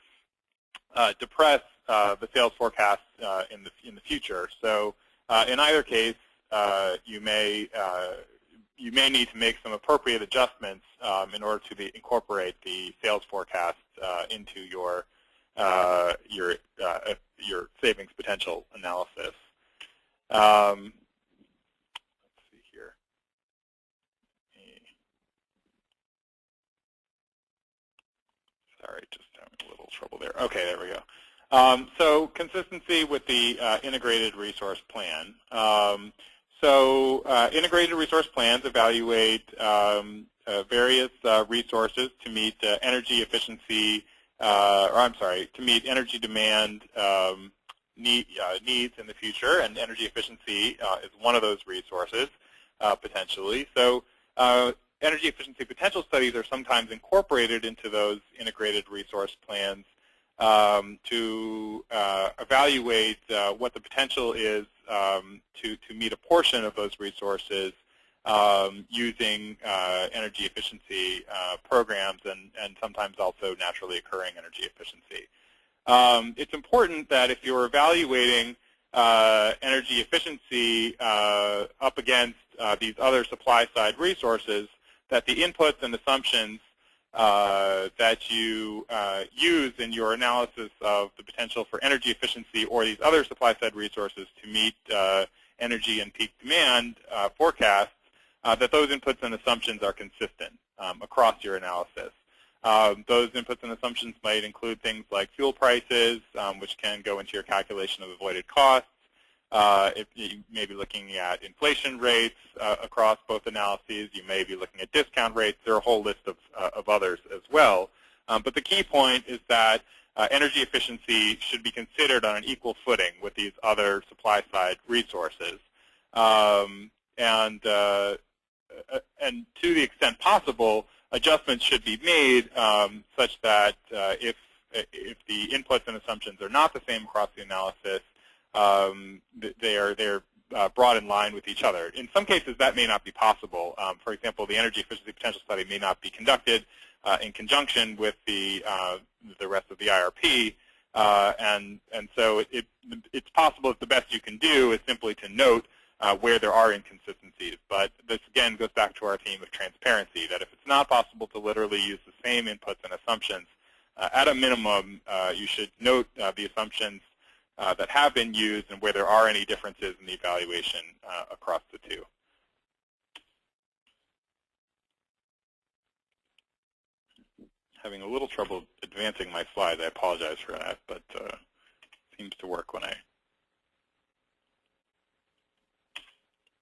depress the sales forecasts in the future. So in either case, you may you may need to make some appropriate adjustments in order to incorporate the sales forecast into your savings potential analysis. Let's see here. Sorry, just having a little trouble there. Okay, there we go. So consistency with the integrated resource plan. Integrated resource plans evaluate various resources to meet energy efficiency, to meet energy demand needs in the future, and energy efficiency is one of those resources, potentially. So energy efficiency potential studies are sometimes incorporated into those integrated resource plans to evaluate what the potential is to meet a portion of those resources using energy efficiency programs and sometimes also naturally occurring energy efficiency. It's important that if you're evaluating energy efficiency up against these other supply-side resources, that the inputs and assumptions that you use in your analysis of the potential for energy efficiency or these other supply-side resources to meet energy and peak demand forecasts, that those inputs and assumptions are consistent across your analysis. Those inputs and assumptions might include things like fuel prices, which can go into your calculation of avoided costs. If you may be looking at inflation rates across both analyses. You may be looking at discount rates. There are a whole list of others as well. But the key point is that energy efficiency should be considered on an equal footing with these other supply-side resources. And to the extent possible, adjustments should be made such that if the inputs and assumptions are not the same across the analysis, they're brought in line with each other. In some cases, that may not be possible. For example, the energy efficiency potential study may not be conducted in conjunction with the rest of the IRP, and so it's possible that the best you can do is simply to note where there are inconsistencies. But this, again, goes back to our theme of transparency, that if it's not possible to literally use the same inputs and assumptions, at a minimum, you should note the assumptions that have been used and where there are any differences in the evaluation across the two. Having a little trouble advancing my slides. I apologize for that, but it seems to work when I...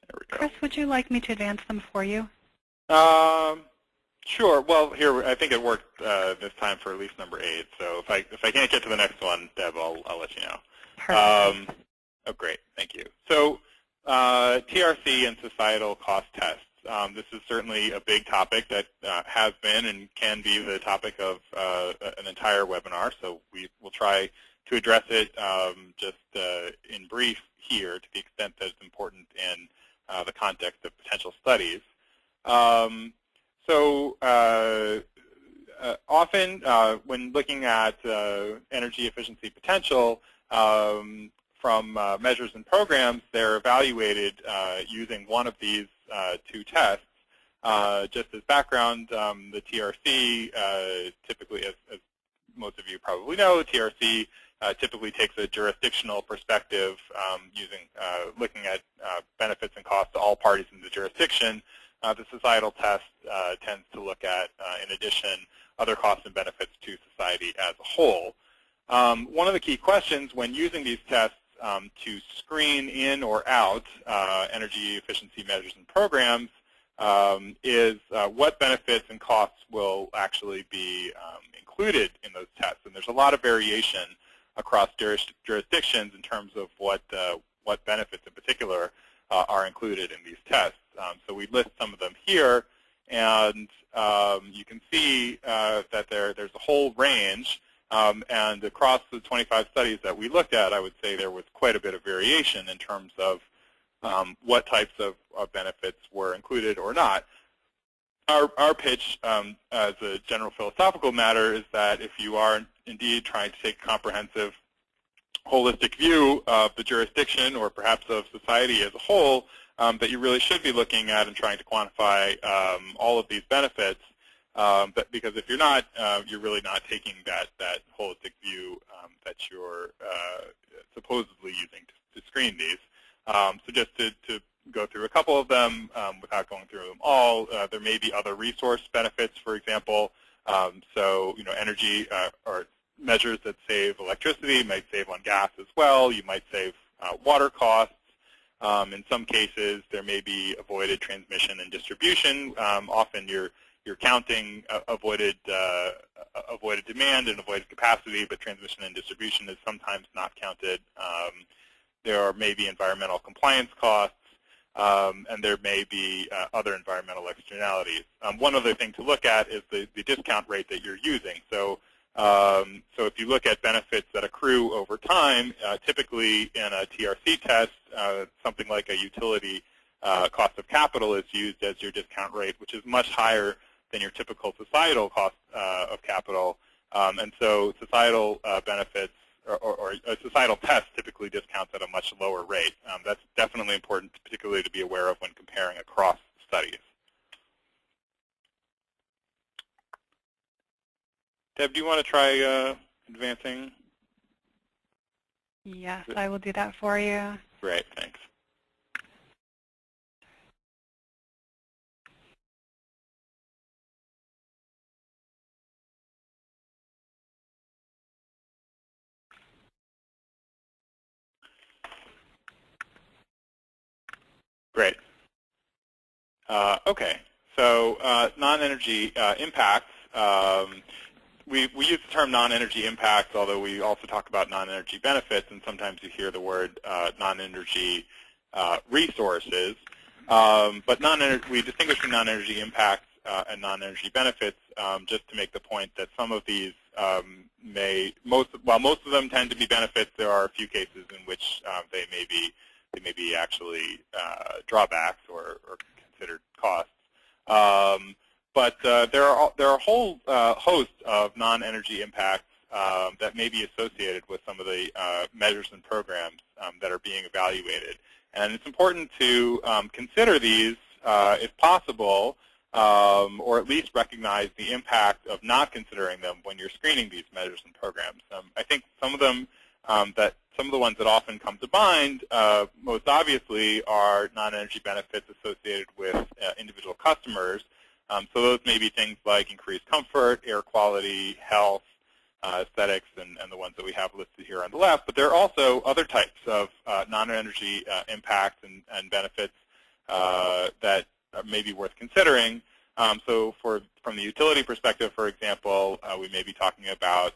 There we go. Chris, would you like me to advance them for you? Sure. Well, here I think it worked this time for at least number 8. So if I can't get to the next one, Deb, I'll let you know. Perfect. Oh, great. Thank you. So TRC and societal cost tests. This is certainly a big topic that has been and can be the topic of an entire webinar. So we will try to address it just in brief here to the extent that it's important in the context of potential studies. Often when looking at energy efficiency potential from measures and programs, they're evaluated using one of these 2 tests. Just as background, the TRC typically, as most of you probably know, TRC typically takes a jurisdictional perspective, looking at benefits and costs to all parties in the jurisdiction. The societal test tends to look at, in addition, other costs and benefits to society as a whole. One of the key questions when using these tests to screen in or out energy efficiency measures and programs is what benefits and costs will actually be included in those tests. And there's a lot of variation across jurisdictions in terms of what benefits in particular are included in these tests. So we list some of them here, and you can see that there's a whole range. And across the 25 studies that we looked at, I would say there was quite a bit of variation in terms of what types of benefits were included or not. Our pitch as a general philosophical matter is that if you are indeed trying to take a comprehensive, holistic view of the jurisdiction or perhaps of society as a whole, that you really should be looking at and trying to quantify all of these benefits. But because if you're not, you're really not taking that holistic view that you're supposedly using to screen these. So just to go through a couple of them without going through them all, there may be other resource benefits, for example. So energy or measures that save electricity might save on gas as well. You might save water costs. In some cases, there may be avoided transmission and distribution. Often you're counting avoided demand and avoided capacity, but transmission and distribution is sometimes not counted. There are maybe environmental compliance costs, and there may be other environmental externalities. One other thing to look at is the discount rate that you're using. So if you look at benefits that accrue over time, typically in a TRC test, something like a utility cost of capital is used as your discount rate, which is much higher than your typical societal cost of capital. And so societal benefits or a societal test typically discounts at a much lower rate. That's definitely important, particularly to be aware of when comparing across studies. Deb, do you want to try advancing? Yes, I will do that for you. Great, thanks. Great. Okay, so non-energy impacts. We use the term non-energy impacts, although we also talk about non-energy benefits, and sometimes you hear the word non-energy resources. But we distinguish between non-energy impacts and non-energy benefits just to make the point that some of these while most of them tend to be benefits, there are a few cases in which they may be actually drawbacks or considered costs. But there are a whole host of non-energy impacts that may be associated with some of the measures and programs that are being evaluated. And it's important to consider these, if possible, or at least recognize the impact of not considering them when you're screening these measures and programs. I think some of them some of the ones that often come to mind, most obviously, are non-energy benefits associated with individual customers. So those may be things like increased comfort, air quality, health, aesthetics, and the ones that we have listed here on the left. But there are also other types of non-energy impacts and benefits that may be worth considering. So from the utility perspective, for example, we may be talking about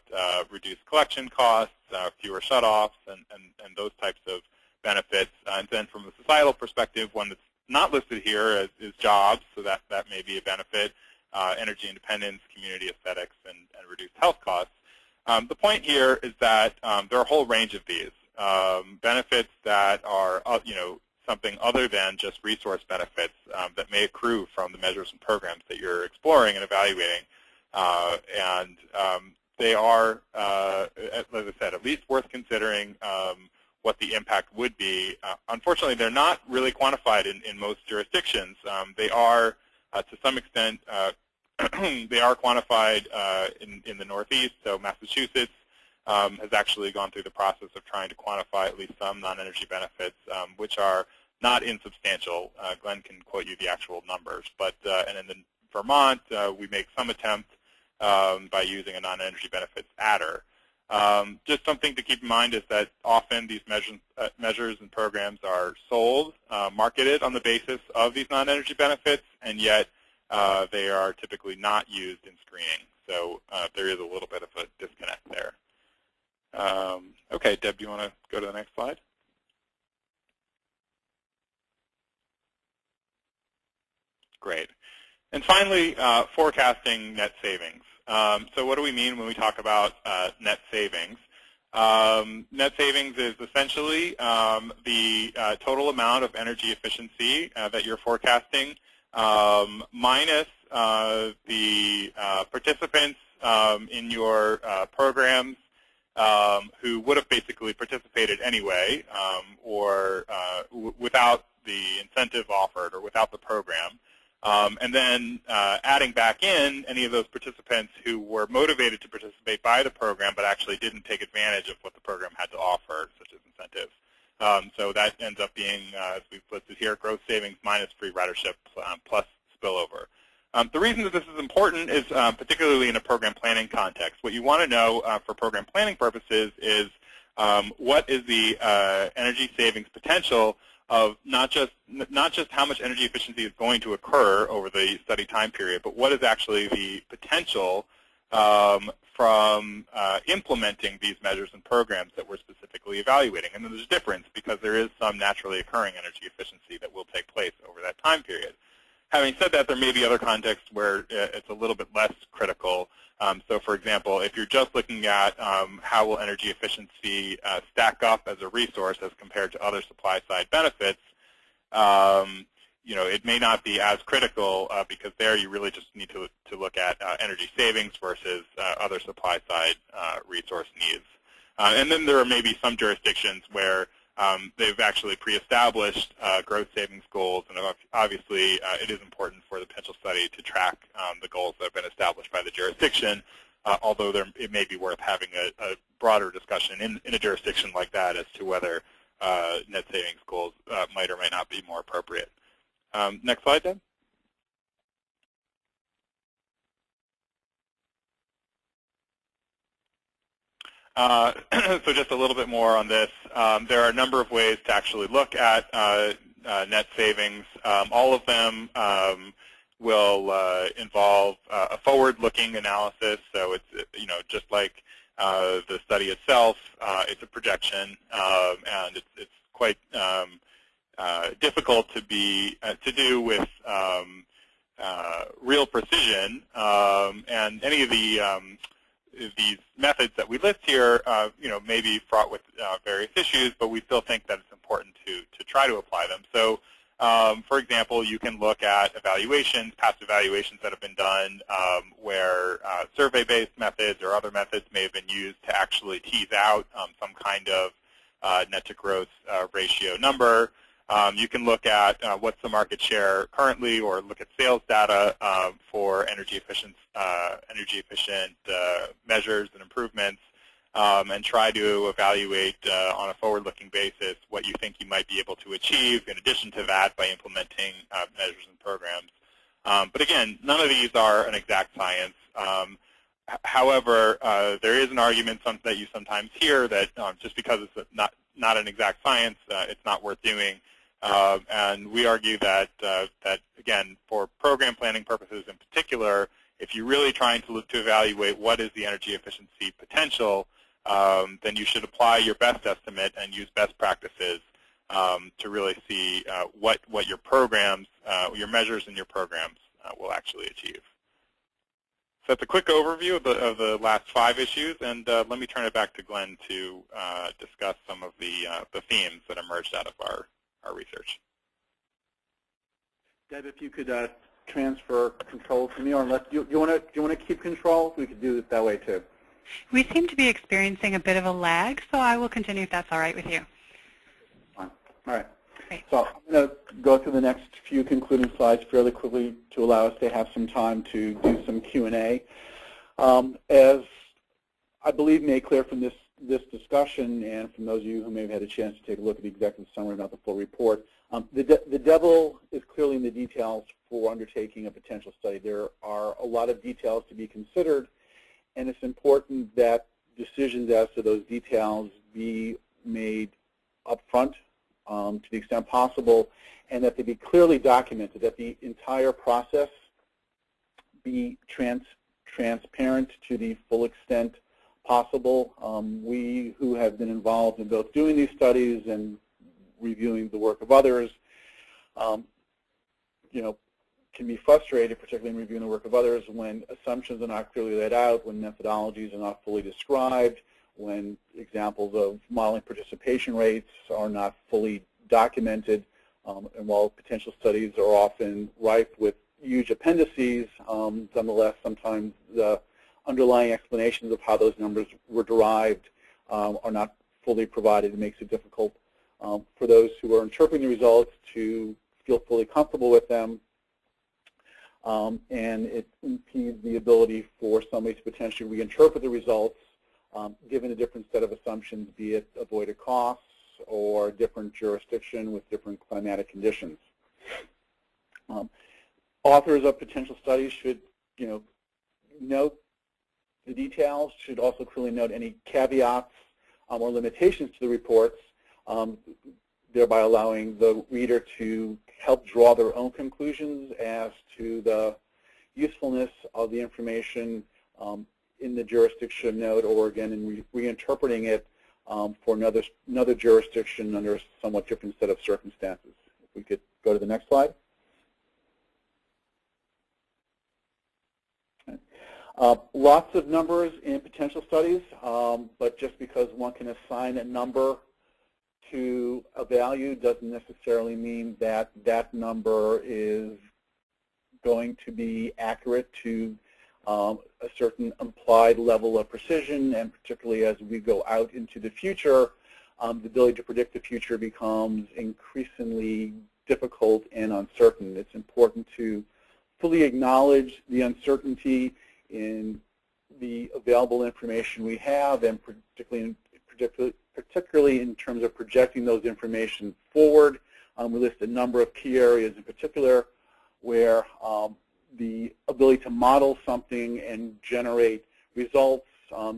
reduced collection costs, fewer shutoffs, and those types of benefits. And then from a societal perspective, one that's not listed here is jobs, so that may be a benefit, energy independence, community aesthetics, and reduced health costs. The point here is that there are a whole range of these benefits that are, something other than just resource benefits that may accrue from the measures and programs that you're exploring and evaluating. And they are, as I said, at least worth considering what the impact would be. Unfortunately, they're not really quantified in most jurisdictions. They are, to some extent, they are quantified in the Northeast. So Massachusetts has actually gone through the process of trying to quantify at least some non-energy benefits, which are not insubstantial. Glenn can quote you the actual numbers. But and in Vermont, we make some attempt by using a non-energy benefits adder. Just something to keep in mind is that often these measures and programs are sold, marketed on the basis of these non-energy benefits, and yet they are typically not used in screening. So there is a little bit of a disconnect there. Okay, Deb, do you want to go to the next slide? Great. And finally, forecasting net savings. So what do we mean when we talk about net savings? Net savings is essentially the total amount of energy efficiency that you're forecasting minus the participants in your programs who would have basically participated anyway or without the incentive offered or without the program, and then adding back in any of those participants who were motivated to participate by the program but actually didn't take advantage of what the program had to offer, such as incentives. So that ends up being, as we've listed here, gross savings minus free ridership plus spillover. The reason that this is important is particularly in a program planning context. What you want to know for program planning purposes is what is the energy savings potential of not just how much energy efficiency is going to occur over the study time period, but what is actually the potential from implementing these measures and programs that we're specifically evaluating. And then there's a difference because there is some naturally occurring energy efficiency that will take place over that time period. Having said that, there may be other contexts where it's a little bit less critical. So for example, if you're just looking at how will energy efficiency stack up as a resource as compared to other supply-side benefits, you know, it may not be as critical because there you really just need to look at energy savings versus other supply-side resource needs. And then there are maybe some jurisdictions where they've actually pre-established gross savings goals, and obviously it is important for the potential study to track the goals that have been established by the jurisdiction, although it may be worth having a broader discussion in a jurisdiction like that as to whether net savings goals might or might not be more appropriate. Next slide, Deb. So just a little bit more on this. There are a number of ways to actually look at net savings. All of them will involve a forward-looking analysis. So it's, you know, just like the study itself, it's a projection, and it's quite difficult to do with real precision. And any of these methods that we list here, you know, may be fraught with various issues, but we still think that it's important to try to apply them. So, for example, you can look at evaluations, past evaluations that have been done where survey-based methods or other methods may have been used to actually tease out some kind of net-to-gross ratio number. You can look at what's the market share currently, or look at sales data for energy efficient measures and improvements, and try to evaluate on a forward-looking basis what you think you might be able to achieve in addition to that by implementing measures and programs. But again, none of these are an exact science. However, there is an argument that you sometimes hear that just because it's not an exact science, it's not worth doing. And we argue that, again, for program planning purposes in particular, if you're really trying to look to evaluate what is the energy efficiency potential, then you should apply your best estimate and use best practices to really see what your programs, your measures in your programs will actually achieve. So that's a quick overview of the last 5 issues, and let me turn it back to Glenn to discuss some of the themes that emerged out of our research. Deb, if you could transfer control to me, or unless you want to keep control, we could do it that way too. We seem to be experiencing a bit of a lag, so I will continue if that's all right with you. Fine. All right. Great. So I'm going to go through the next few concluding slides fairly quickly to allow us to have some time to do some Q&A. As I believe made clear from this discussion, and from those of you who may have had a chance to take a look at the executive summary, not the full report, the devil is clearly in the details for undertaking a potential study. There are a lot of details to be considered, and it's important that decisions as to those details be made upfront to the extent possible, and that they be clearly documented, that the entire process be transparent to the full extent possible. We who have been involved in both doing these studies and reviewing the work of others, you know, can be frustrated, particularly in reviewing the work of others, when assumptions are not clearly laid out, when methodologies are not fully described, when examples of modeling participation rates are not fully documented, and while potential studies are often rife with huge appendices, nonetheless, sometimes the underlying explanations of how those numbers were derived are not fully provided. It makes it difficult for those who are interpreting the results to feel fully comfortable with them, and it impedes the ability for somebody to potentially reinterpret the results given a different set of assumptions, be it avoided costs or different jurisdiction with different climatic conditions. Authors of potential studies should, note the details, should also clearly note any caveats or limitations to the reports, thereby allowing the reader to help draw their own conclusions as to the usefulness of the information in the jurisdiction note, or again in reinterpreting it for another jurisdiction under a somewhat different set of circumstances. If we could go to the next slide. Lots of numbers in potential studies, but just because one can assign a number to a value doesn't necessarily mean that that number is going to be accurate to a certain implied level of precision, and particularly as we go out into the future, the ability to predict the future becomes increasingly difficult and uncertain. It's important to fully acknowledge the uncertainty in the available information we have, and particularly in terms of projecting those information forward. We list a number of key areas in particular where the ability to model something and generate results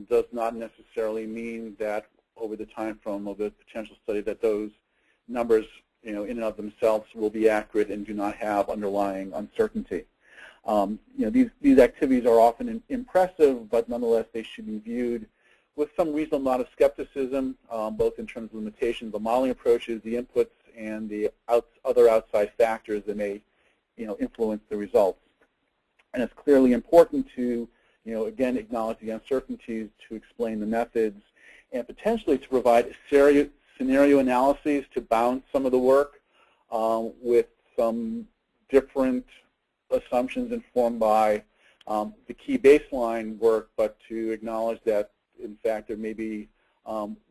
does not necessarily mean that over the time frame of the potential study that those numbers, in and of themselves will be accurate and do not have underlying uncertainty. These activities are often impressive, but nonetheless they should be viewed with some reasonable amount of skepticism, both in terms of limitations of the modeling approaches, the inputs, and the other outside factors that may influence the results. And it's clearly important to again acknowledge the uncertainties, to explain the methods, and potentially to provide scenario analyses to bound some of the work with some different assumptions informed by the key baseline work, but to acknowledge that in fact there may be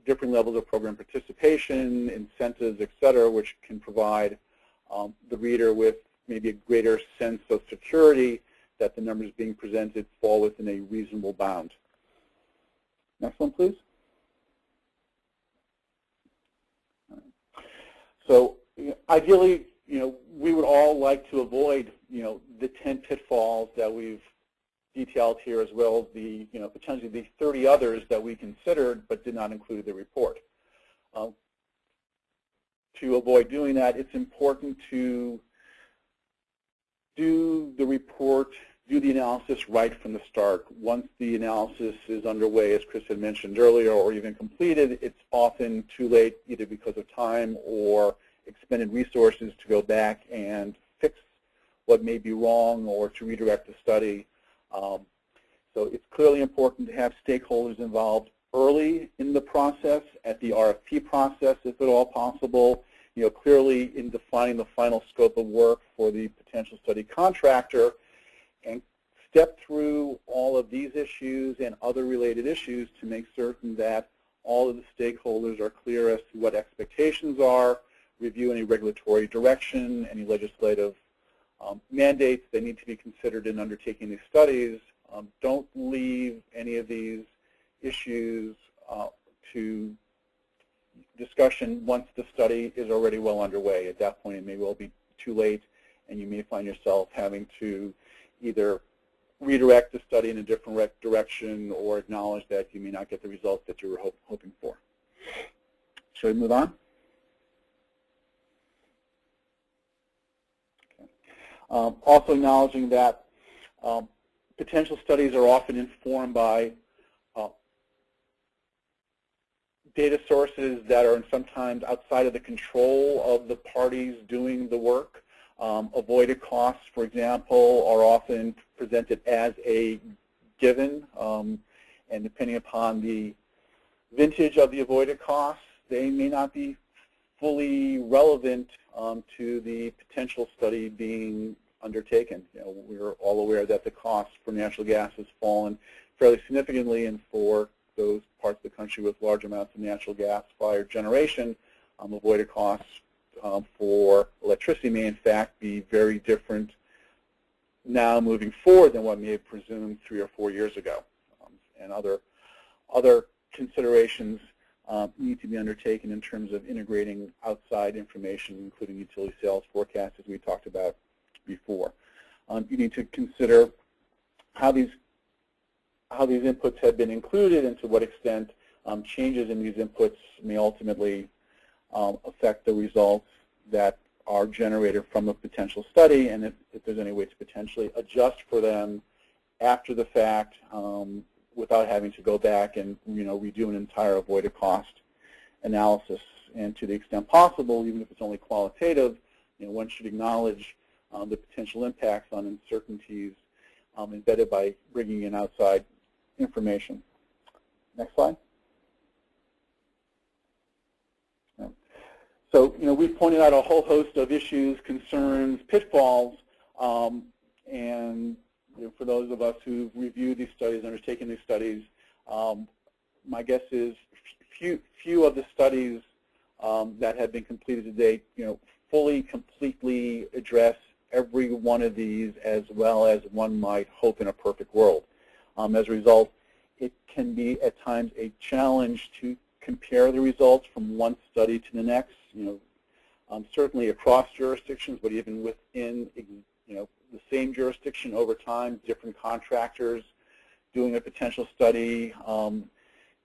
different levels of program participation, incentives, et cetera, which can provide the reader with maybe a greater sense of security that the numbers being presented fall within a reasonable bound. Next one, please. So ideally, we would all like to avoid, the 10 pitfalls that we've detailed here, as well as the, potentially the 30 others that we considered but did not include in the report. To avoid doing that, it's important to do the report, do the analysis right from the start. Once the analysis is underway, as Chris had mentioned earlier, or even completed, it's often too late, either because of time or expended resources, to go back and fix what may be wrong or to redirect the study. So it's clearly important to have stakeholders involved early in the process, at the RFP process if at all possible, clearly in defining the final scope of work for the potential study contractor, and step through all of these issues and other related issues to make certain that all of the stakeholders are clear as to what expectations are, review any regulatory direction, any legislative mandates that need to be considered in undertaking these studies. Don't leave any of these issues to discussion once the study is already well underway. At that point, it may well be too late, and you may find yourself having to either redirect the study in a different direction or acknowledge that you may not get the results that you were hoping for. Shall we move on? Okay. Also acknowledging that potential studies are often informed by data sources that are sometimes outside of the control of the parties doing the work. Avoided costs, for example, are often presented as a given, and depending upon the vintage of the avoided costs, they may not be fully relevant to the potential study being undertaken. We're all aware that the cost for natural gas has fallen fairly significantly, and for those parts of the country with large amounts of natural gas-fired generation, avoided costs for electricity may in fact be very different now moving forward than what may have presumed 3 or 4 years ago. And other considerations need to be undertaken in terms of integrating outside information, including utility sales forecasts, as we talked about before. You need to consider how these inputs have been included and to what extent changes in these inputs may ultimately affect the results that are generated from a potential study, and if there's any way to potentially adjust for them after the fact without having to go back and redo an entire avoided cost analysis. And to the extent possible, even if it's only qualitative, one should acknowledge the potential impacts on uncertainties embedded by bringing in outside information. Next slide. So, we've pointed out a whole host of issues, concerns, pitfalls, and for those of us who've reviewed these studies, undertaken these studies, my guess is few of the studies that have been completed to date, fully, completely address every one of these as well as one might hope in a perfect world. As a result, it can be at times a challenge to compare the results from one study to the next, certainly across jurisdictions, but even within, the same jurisdiction over time, different contractors doing a potential study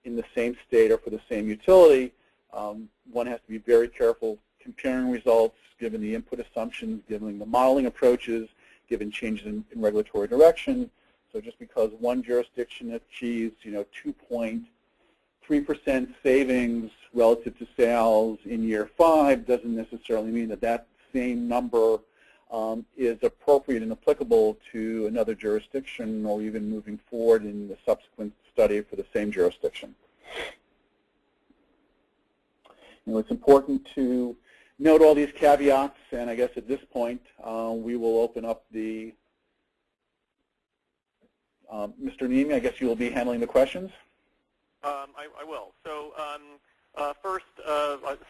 in the same state or for the same utility. One has to be very careful comparing results, given the input assumptions, given the modeling approaches, given changes in regulatory direction. So just because one jurisdiction achieves, 2.3% savings relative to sales in year 5 doesn't necessarily mean that that same number is appropriate and applicable to another jurisdiction or even moving forward in the subsequent study for the same jurisdiction. It's important to note all these caveats, and I guess at this point we will open up the Mr. Neme, I guess you will be handling the questions. I will. So first,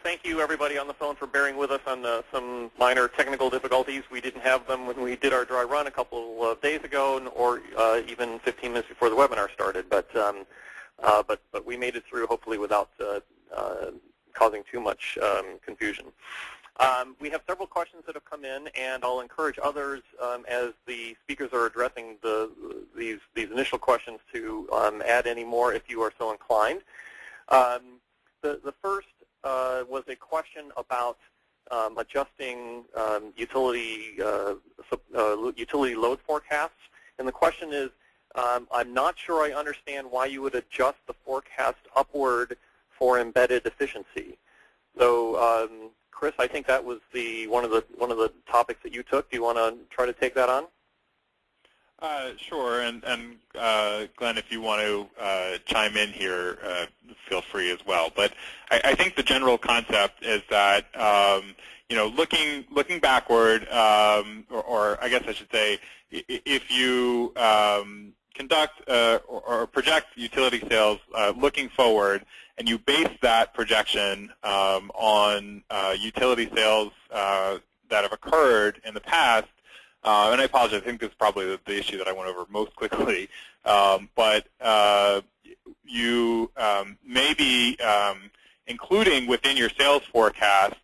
thank you everybody on the phone for bearing with us on some minor technical difficulties. We didn't have them when we did our dry run a couple of days ago, or even 15 minutes before the webinar started. But we made it through, hopefully, without causing too much confusion. We have several questions that have come in, and I'll encourage others as the speakers are addressing these initial questions to add any more if you are so inclined. The first was a question about adjusting utility load forecasts, and the question is, I'm not sure I understand why you would adjust the forecast upward for embedded efficiency. So, Chris, I think that was one of the topics that you took. Do you want to try to take that on? Sure, and Glenn, if you want to chime in here, feel free as well. But I think the general concept is that looking backward, or I guess I should say, if you conduct or project utility sales looking forward, and you base that projection on utility sales that have occurred in the past, and I apologize, I think this is probably the issue that I went over most quickly, but you may be including within your sales forecast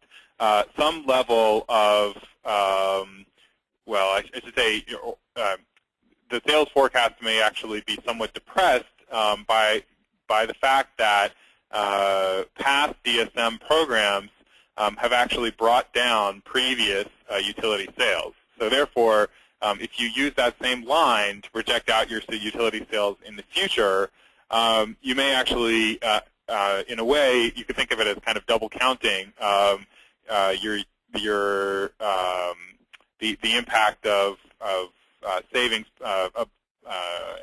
some level of, well, I should say, the sales forecast may actually be somewhat depressed by the fact that past DSM programs have actually brought down previous utility sales. So therefore, if you use that same line to project out your utility sales in the future, you may actually, in a way, you could think of it as kind of double counting the impact of savings of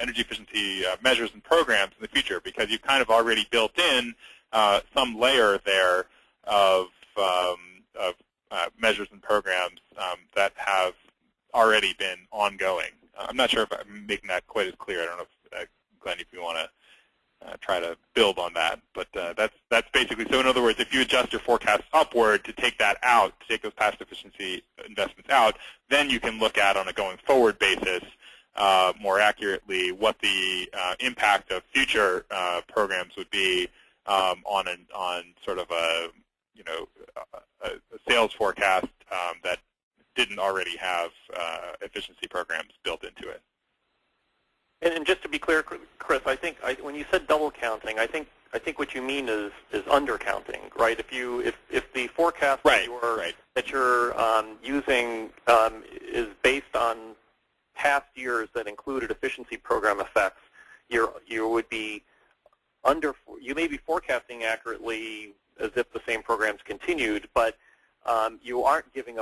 energy efficiency measures and programs in the future, because you've kind of already built in some layer there of measures and programs that have already been ongoing. I'm not sure if I'm making that quite as clear. I don't know if, Glenn, if you want to try to build on that, but that's basically Exactly. So in other words, if you adjust your forecast upward to take that out, to take those past efficiency investments out, then you can look at on a going forward basis more accurately what the impact of future programs would be on sort of a sales forecast that didn't already have efficiency programs built into it. And just to be clear, Chris, I think when you said double counting, I think what you mean is undercounting, right? If the forecast that you're using is based on past years that included efficiency program effects, you may be forecasting accurately as if the same programs continued, but you aren't using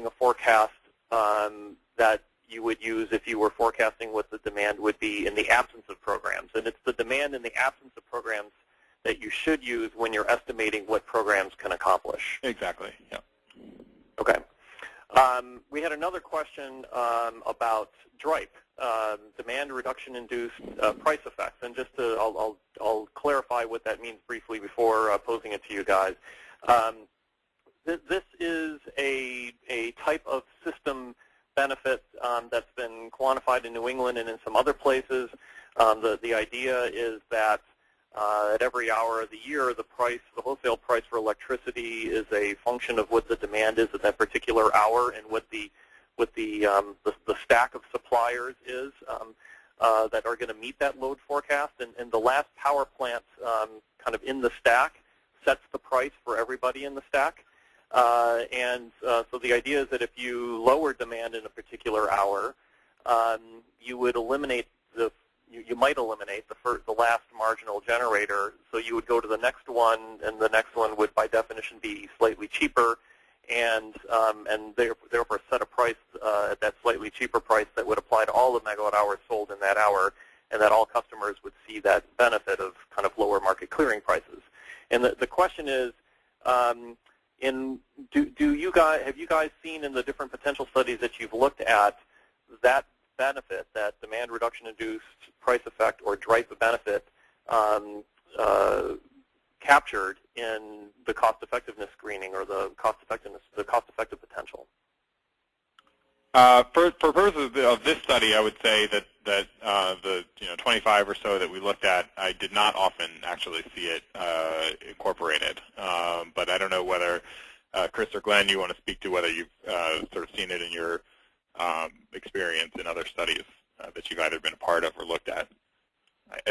a forecast that you would use if you were forecasting what the demand would be in the absence of programs. And it's the demand in the absence of programs that you should use when you're estimating what programs can accomplish. Exactly. Yeah. Okay. We had another question about DRIPE, demand reduction induced price effects, and just to I'll clarify what that means briefly before posing it to you guys. This is a type of system benefit that's been quantified in New England and in some other places. The idea is that at every hour of the year, the wholesale price for electricity is a function of what the demand is at that particular hour and what the stack of suppliers is that are going to meet that load forecast. And the last power plant kind of in the stack sets the price for everybody in the stack. So the idea is that if you lower demand in a particular hour, you would eliminate you might eliminate the last marginal generator. So you would go to the next one, and the next one would, by definition, be slightly cheaper, and therefore set a price at that slightly cheaper price that would apply to all the megawatt hours sold in that hour, and that all customers would see that benefit of kind of lower market clearing prices. And the question is, have you guys seen in the different potential studies that you've looked at that benefit, that demand reduction induced price effect or DRIPE benefit captured in the cost effectiveness screening or the cost effective potential? For purposes of this study, I would say that the 25 or so that we looked at, I did not often actually see it incorporated. But I don't know whether Chris or Glenn, you want to speak to whether you've sort of seen it in your experience in other studies that you've either been a part of or looked at.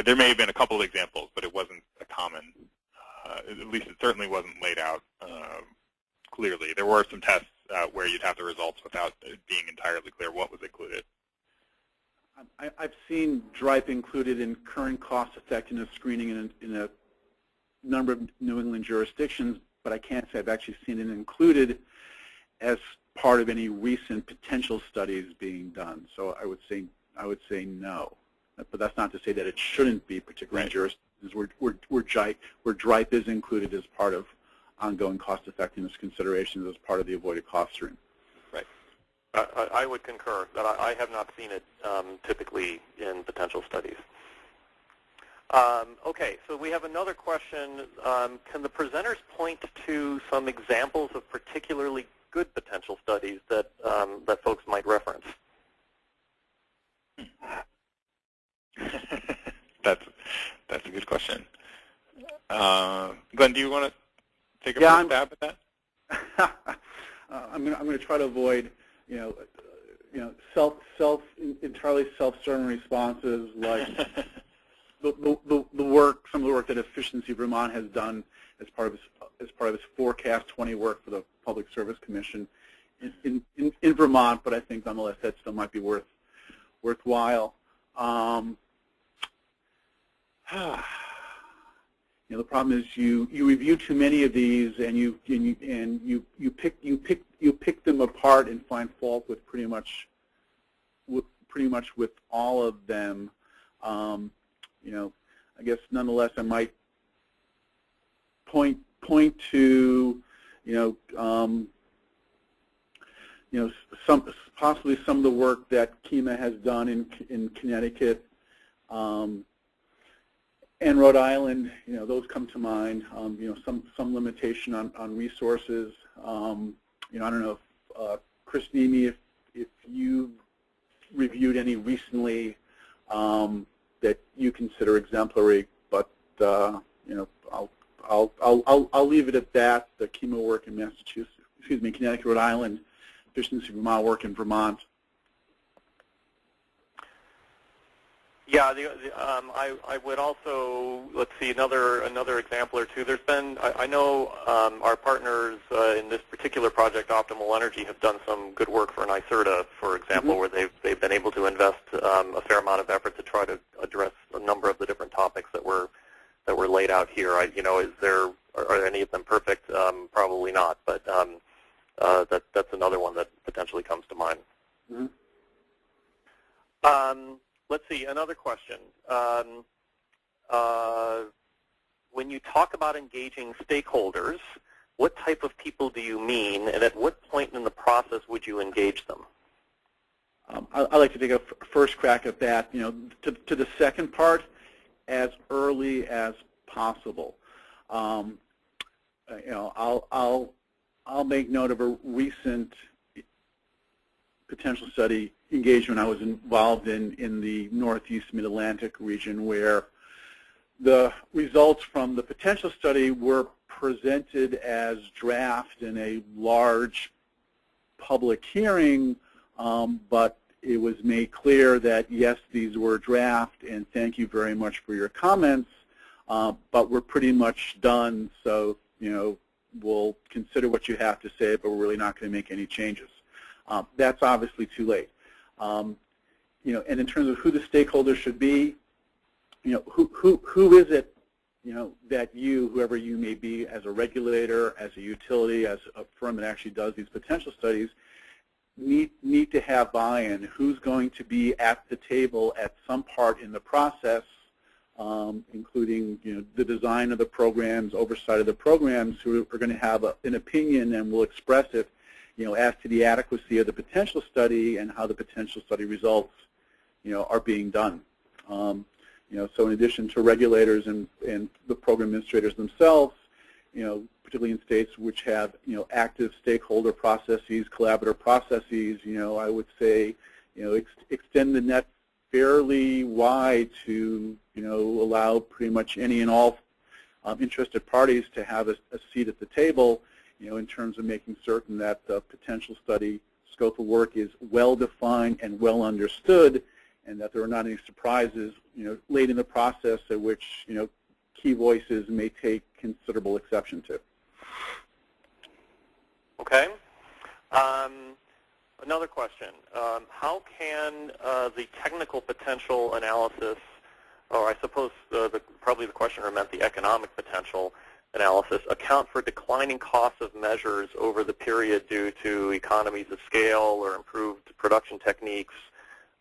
There may have been a couple of examples, but it wasn't a common, at least it certainly wasn't laid out clearly. There were some tests where you'd have the results without it being entirely clear what was included. I've seen DRIPE included in current cost effectiveness screening in a number of New England jurisdictions, but I can't say I've actually seen it included as part of any recent potential studies being done. So I would say no. But that's not to say that it shouldn't be, particularly in jurisdictions where DRIPE is included as part of ongoing cost effectiveness considerations as part of the avoided cost stream. Right. I would concur that I have not seen it typically in potential studies. Okay, so we have another question. Can the presenters point to some examples of particularly good potential studies that folks might reference? That's a good question. Glenn, do you want to take a first stab at that? I'm going to try to avoid entirely self-serving responses like some of the work that Efficiency Vermont has done as part of its Forecast 20 work for the Public Service Commission in Vermont, but I think nonetheless that still might be worthwhile. The problem is you review too many of these and you pick them apart and find fault with pretty much with all of them. I guess nonetheless I might point to possibly some of the work that Neme has done in Connecticut. and Rhode Island, those come to mind. Some limitation on resources. I don't know if Chris Neme, if you reviewed any recently that you consider exemplary, but I'll leave it at that. The chemo work in Massachusetts, Connecticut, Rhode Island, efficiency Vermont work in Vermont. Yeah, I would also, let's see, another example or two. There's been, I know our partners in this particular project, Optimal Energy, have done some good work for NYSERDA, for example, where they've been able to invest a fair amount of effort to try to address a number of the different topics that were laid out here. Are any of them perfect? Probably not, but that's another one that potentially comes to mind. Let's see, another question. When you talk about engaging stakeholders, what type of people do you mean, and at what point in the process would you engage them? I'd like to take a first crack at that. To the second part, as early as possible. I'll make note of a recent potential study engagement I was involved in the Northeast Mid-Atlantic region, where the results from the potential study were presented as draft in a large public hearing, but it was made clear that, yes, these were draft, and thank you very much for your comments, but we're pretty much done, so, we'll consider what you have to say, but we're really not going to make any changes. That's obviously too late. And in terms of who the stakeholders should be, who is it, that whoever you may be, as a regulator, as a utility, as a firm that actually does these potential studies, need to have buy-in. Who's going to be at the table at some part in the process, including the design of the programs, oversight of the programs, who are going to have an opinion and will express it, as to the adequacy of the potential study and how the potential study results, are being done. So in addition to regulators and the program administrators themselves, particularly in states which have, active stakeholder processes, collaborative processes, I would say, extend the net fairly wide to, allow pretty much any and all interested parties to have a seat at the table, in terms of making certain that the potential study scope of work is well defined and well understood, and that there are not any surprises, late in the process at which, key voices may take considerable exception to. Okay. Another question. How can the technical potential analysis, or I suppose probably the questioner meant the economic potential analysis, account for declining costs of measures over the period due to economies of scale or improved production techniques,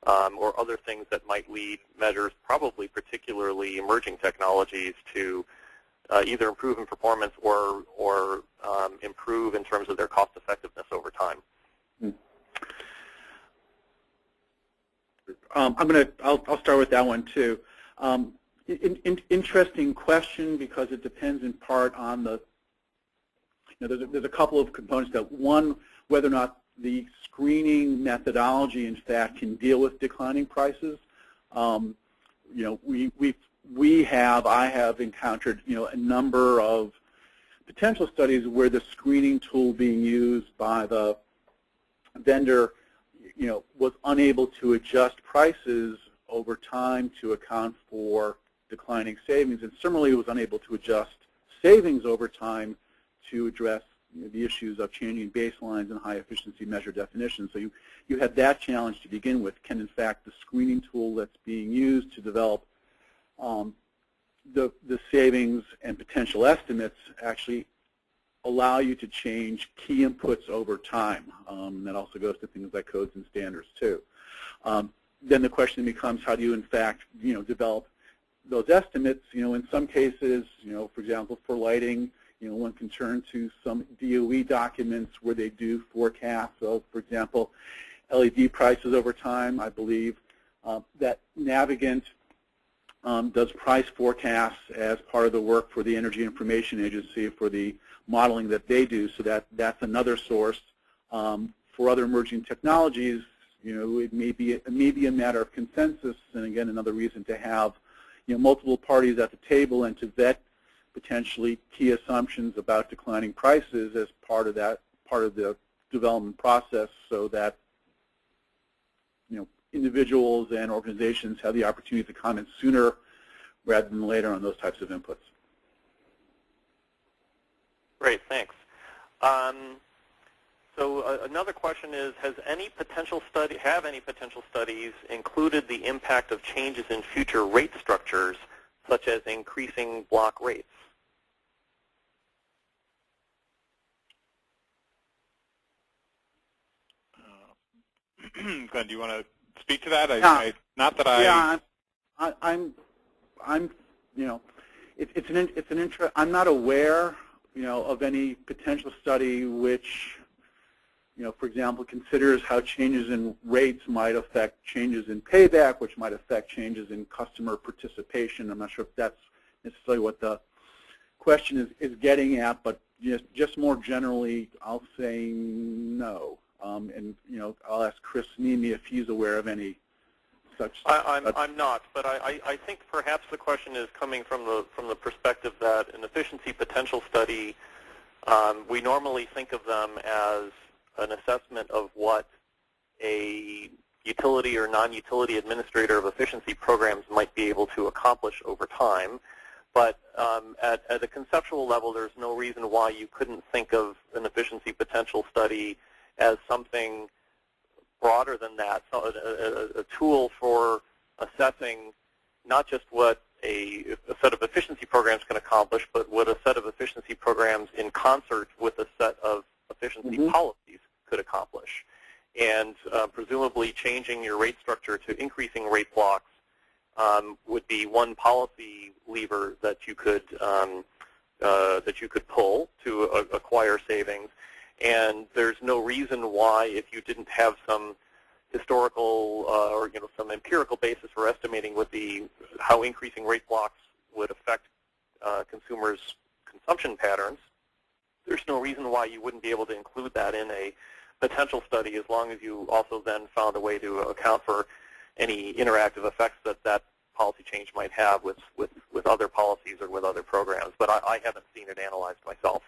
or other things that might lead measures, probably particularly emerging technologies, to either improve in performance or improve in terms of their cost effectiveness over time? I'll start with that one too. Interesting question, because it depends in part on the, there's a couple of components to that. One, whether or not the screening methodology, in fact, can deal with declining prices. I have encountered, a number of potential studies where the screening tool being used by the vendor, was unable to adjust prices over time to account for declining savings, and similarly was unable to adjust savings over time to address the issues of changing baselines and high efficiency measure definitions. So you had that challenge to begin with. Can, in fact, the screening tool that's being used to develop the savings and potential estimates actually allow you to change key inputs over time? That also goes to things like codes and standards too. Then the question becomes, how do you, in fact, develop those estimates? In some cases, for example, for lighting, one can turn to some DOE documents where they do forecasts of, for example, LED prices over time. I believe that Navigant does price forecasts as part of the work for the Energy Information Agency for the modeling that they do, so that's another source. For other emerging technologies, it may be a matter of consensus, and again, another reason to have multiple parties at the table and to vet potentially key assumptions about declining prices as part of the development process, so that individuals and organizations have the opportunity to comment sooner rather than later on those types of inputs. Great, thanks. So another question is, have any potential studies included the impact of changes in future rate structures, such as increasing block rates? Glenn, do you want to speak to that? I'm not aware, of any potential study which, for example, considers how changes in rates might affect changes in payback, which might affect changes in customer participation. I'm not sure if that's necessarily what the question is getting at, but just more generally, I'll say no. And I'll ask Chris Neme if he's aware of any such. I'm not, but I think perhaps the question is coming from the perspective that an efficiency potential study, we normally think of them as an assessment of what a utility or non-utility administrator of efficiency programs might be able to accomplish over time. But at a conceptual level, there's no reason why you couldn't think of an efficiency potential study as something broader than that, so a tool for assessing not just what a set of efficiency programs can accomplish, but what a set of efficiency programs in concert with a set of efficiency policies could accomplish. And presumably changing your rate structure to increasing rate blocks would be one policy lever that you could pull to acquire savings. And there's no reason why, if you didn't have some historical or some empirical basis for estimating how increasing rate blocks would affect consumers' consumption patterns, there's no reason why you wouldn't be able to include that in a potential study, as long as you also then found a way to account for any interactive effects that policy change might have with other policies or with other programs. But I haven't seen it analyzed myself.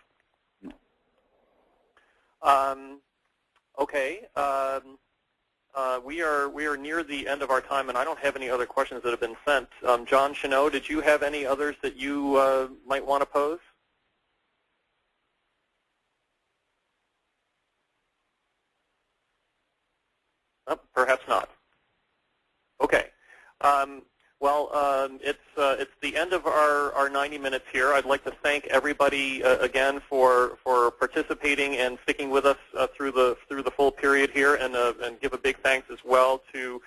Okay. We are near the end of our time, and I don't have any other questions that have been sent. John, Shenot, did you have any others that you might want to pose? Oh, perhaps not. Okay. It's the end of our 90 minutes here. I'd like to thank everybody again for participating and sticking with us through the full period here, and give a big thanks as well to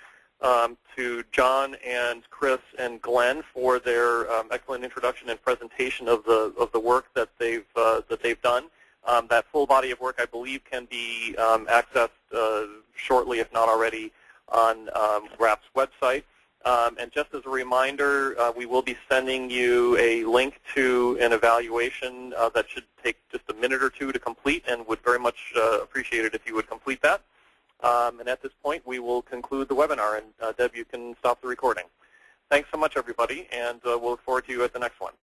John and Chris and Glenn for their excellent introduction and presentation of the work that they've done. That full body of work, I believe, can be accessed shortly, if not already, on RAP's website. And just as a reminder, we will be sending you a link to an evaluation that should take just a minute or two to complete, and would very much appreciate it if you would complete that. And at this point, we will conclude the webinar, and Deb, you can stop the recording. Thanks so much, everybody, and we'll look forward to you at the next one.